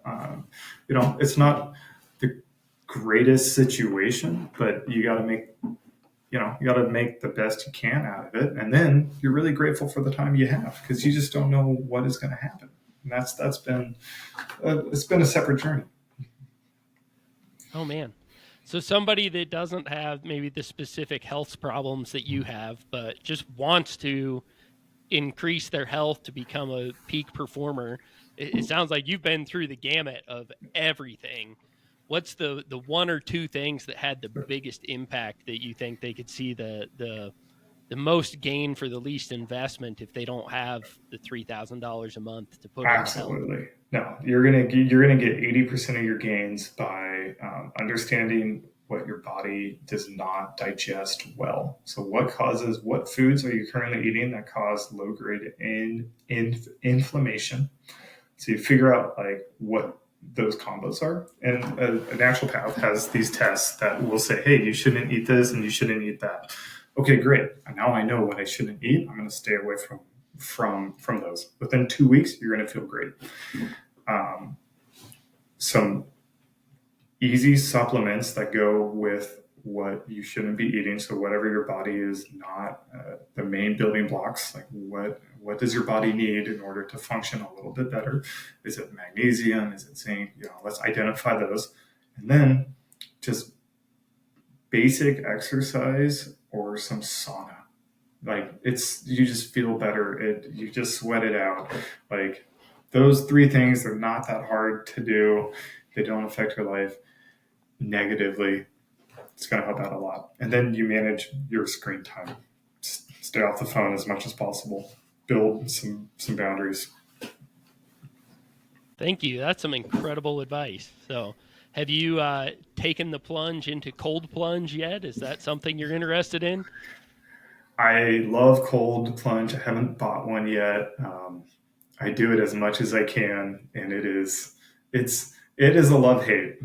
It's not the greatest situation, but you got to make the best you can out of it, and then you're really grateful for the time you have because you just don't know what is going to happen. And that's been it's been a separate journey. Oh man. So somebody that doesn't have maybe the specific health problems that you have, but just wants to increase their health to become a peak performer, it sounds like you've been through the gamut of everything. What's the one or two things that had the biggest impact that you think they could see the most gain for the least investment if they don't have the $3,000 a month to put into health? Absolutely. No, you're gonna get 80% of your gains by understanding what your body does not digest well. So what foods are you currently eating that cause low grade inflammation? So you figure out like what those combos are. And a naturopath has these tests that will say, hey, you shouldn't eat this and you shouldn't eat that. Okay, great. And now I know what I shouldn't eat. I'm going to stay away from those. Within 2 weeks, you're going to feel great. Um, some easy supplements that go with what you shouldn't be eating. So whatever your body is not the main building blocks, like what does your body need in order to function a little bit better? Is it magnesium? Is it zinc? Let's identify those, and then just basic exercise or some sauna. Like you just feel better. You just sweat it out. Like those three things are not that hard to do. They don't affect your life negatively. It's going to help out a lot. And then you manage your screen time. Stay off the phone as much as possible. Build some boundaries. Thank you. That's some incredible advice. So, have you taken the plunge into cold plunge yet? Is that something you're interested in? I love cold plunge. I haven't bought one yet. I do it as much as I can, and it is a love hate.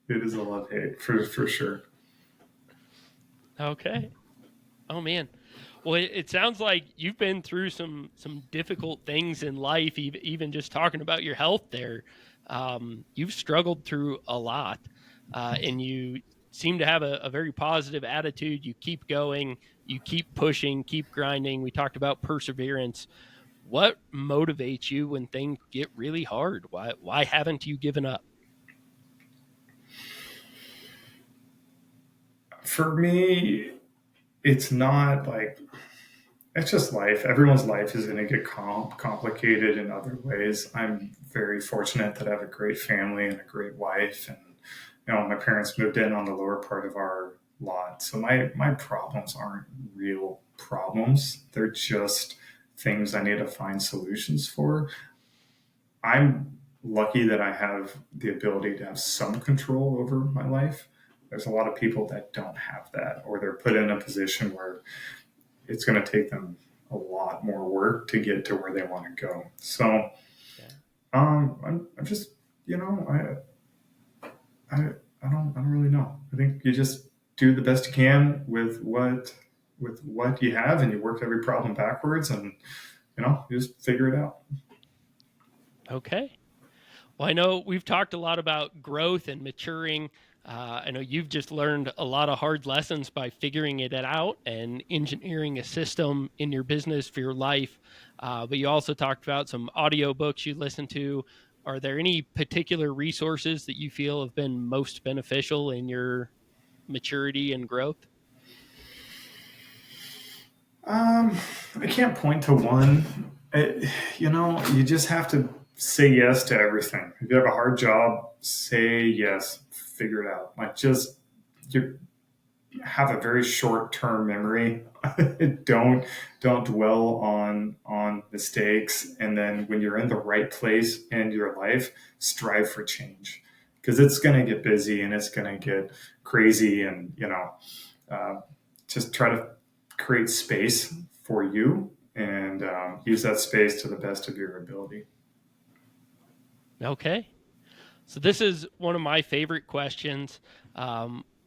It is a love hate for sure. Okay. Oh man. Well, it sounds like you've been through some difficult things in life. Even just talking about your health there, you've struggled through a lot, and you seem to have a very positive attitude. You keep going, you keep pushing, keep grinding. We talked about perseverance. What motivates you when things get really hard? Why haven't you given up? For me, it's not like it's just life. Everyone's life is going to get complicated in other ways. I'm very fortunate that I have a great family and a great wife, and my parents moved in on the lower part of our lot, so my problems aren't real problems. They're just things I need to find solutions for. I'm lucky that I have the ability to have some control over my life. There's a lot of people that don't have that, or they're put in a position where it's going to take them a lot more work to get to where they want to go. So, Yeah. I'm just, I, I don't really know. I think you just do the best you can with what you have, and you work every problem backwards, and you just figure it out. Okay. Well, I know we've talked a lot about growth and maturing. I know you've just learned a lot of hard lessons by figuring it out and engineering a system in your business for your life. But you also talked about some audiobooks you listen to. Are there any particular resources that you feel have been most beneficial in your maturity and growth? I can't point to one. You just have to say yes to everything. If you have a hard job, say yes, figure it out. Like just you have a very short term memory. don't dwell on mistakes, and then when you're in the right place in your life, strive for change, because it's going to get busy and it's going to get crazy, and uh, just try to create space for you, and use that space to the best of your ability. Okay. So this is one of my favorite questions.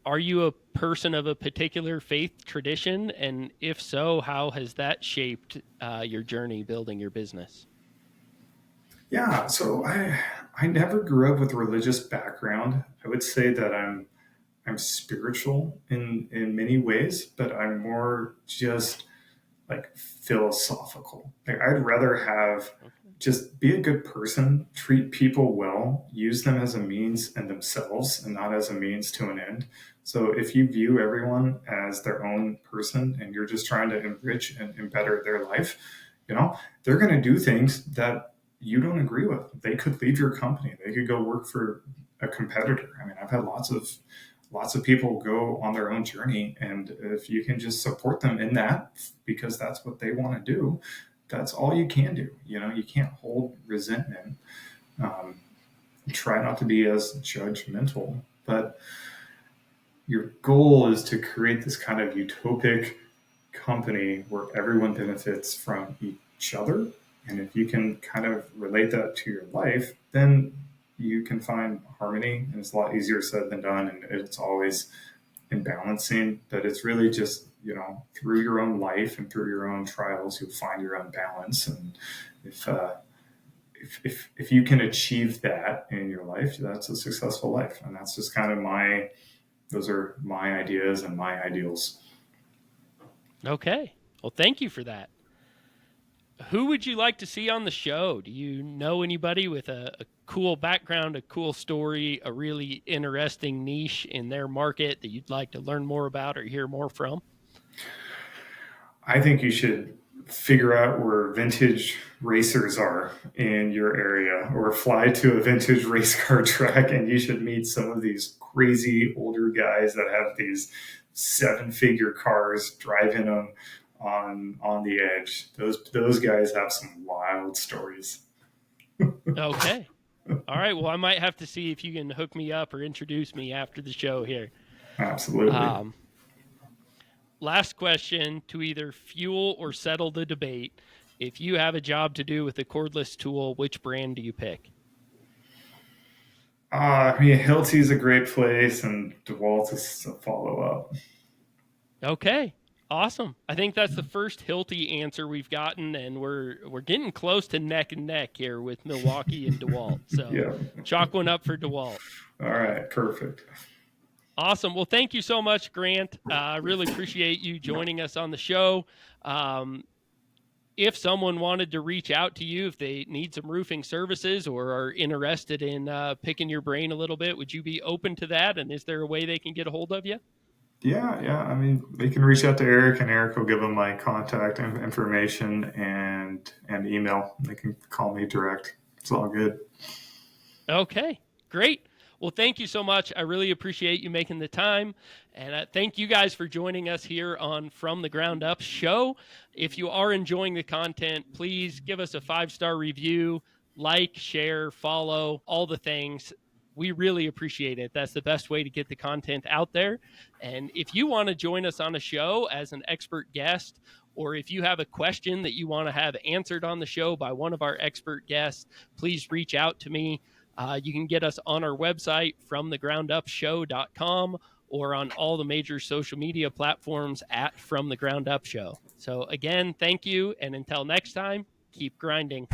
Are you a person of a particular faith tradition? And if so, how has that shaped your journey building your business? Yeah, so I never grew up with a religious background. I would say that I'm spiritual in many ways, but I'm more just like philosophical. Like I'd rather have just be a good person, treat people well, use them as a means in themselves and not as a means to an end. So if you view everyone as their own person and you're just trying to enrich and better their life, they're going to do things that you don't agree with. They could leave your company. They could go work for a competitor. I mean, I've had lots of people go on their own journey, and if you can just support them in that because that's what they want to do, that's all you can do. You can't hold resentment. um, Try not to be as judgmental, but your goal is to create this kind of utopic company where everyone benefits from each other. And if you can kind of relate that to your life, then you can find harmony. And it's a lot easier said than done. And it's always in balancing, but it's really just, through your own life and through your own trials, you'll find your own balance. And if, uh, if you can achieve that in your life, that's a successful life. And that's just kind of those are my ideas and my ideals. Okay. Well, thank you for that. Who would you like to see on the show? Do you know anybody with a cool background, a cool story, a really interesting niche in their market that you'd like to learn more about or hear more from? I think you should figure out where vintage racers are in your area, or fly to a vintage race car track, and you should meet some of these crazy older guys that have these seven-figure cars driving them on the edge. Those guys have some wild stories. Okay. All right. Well, I might have to see if you can hook me up or introduce me after the show here. Absolutely. Um, Last question to either fuel or settle the debate. If you have a job to do with a cordless tool, which brand do you pick? I mean, Hilti's a great place, and DeWalt is a follow up. Okay. Awesome. I think that's the first Hilti answer we've gotten, and we're getting close to neck and neck here with Milwaukee and DeWalt. So Yeah. chalk one up for DeWalt. All right. Perfect. Awesome. Well, thank you so much, Grant. I really appreciate you joining us on the show. If someone wanted to reach out to you, if they need some roofing services or are interested in picking your brain a little bit, would you be open to that? And is there a way they can get a hold of you? Yeah, yeah. I mean, they can reach out to Eric, and Eric will give them my contact information and email. They can call me direct. It's all good. Okay, great. Well, thank you so much. I really appreciate you making the time. And thank you guys for joining us here on From the Ground Up Show. If you are enjoying the content, please give us a 5-star review, like, share, follow, all the things. We really appreciate it. That's the best way to get the content out there. And if you want to join us on a show as an expert guest, or if you have a question that you want to have answered on the show by one of our expert guests, please reach out to me. You can get us on our website, fromthegroundupshow.com, or on all the major social media platforms at From the Ground Up Show. So again, thank you. And until next time, keep grinding.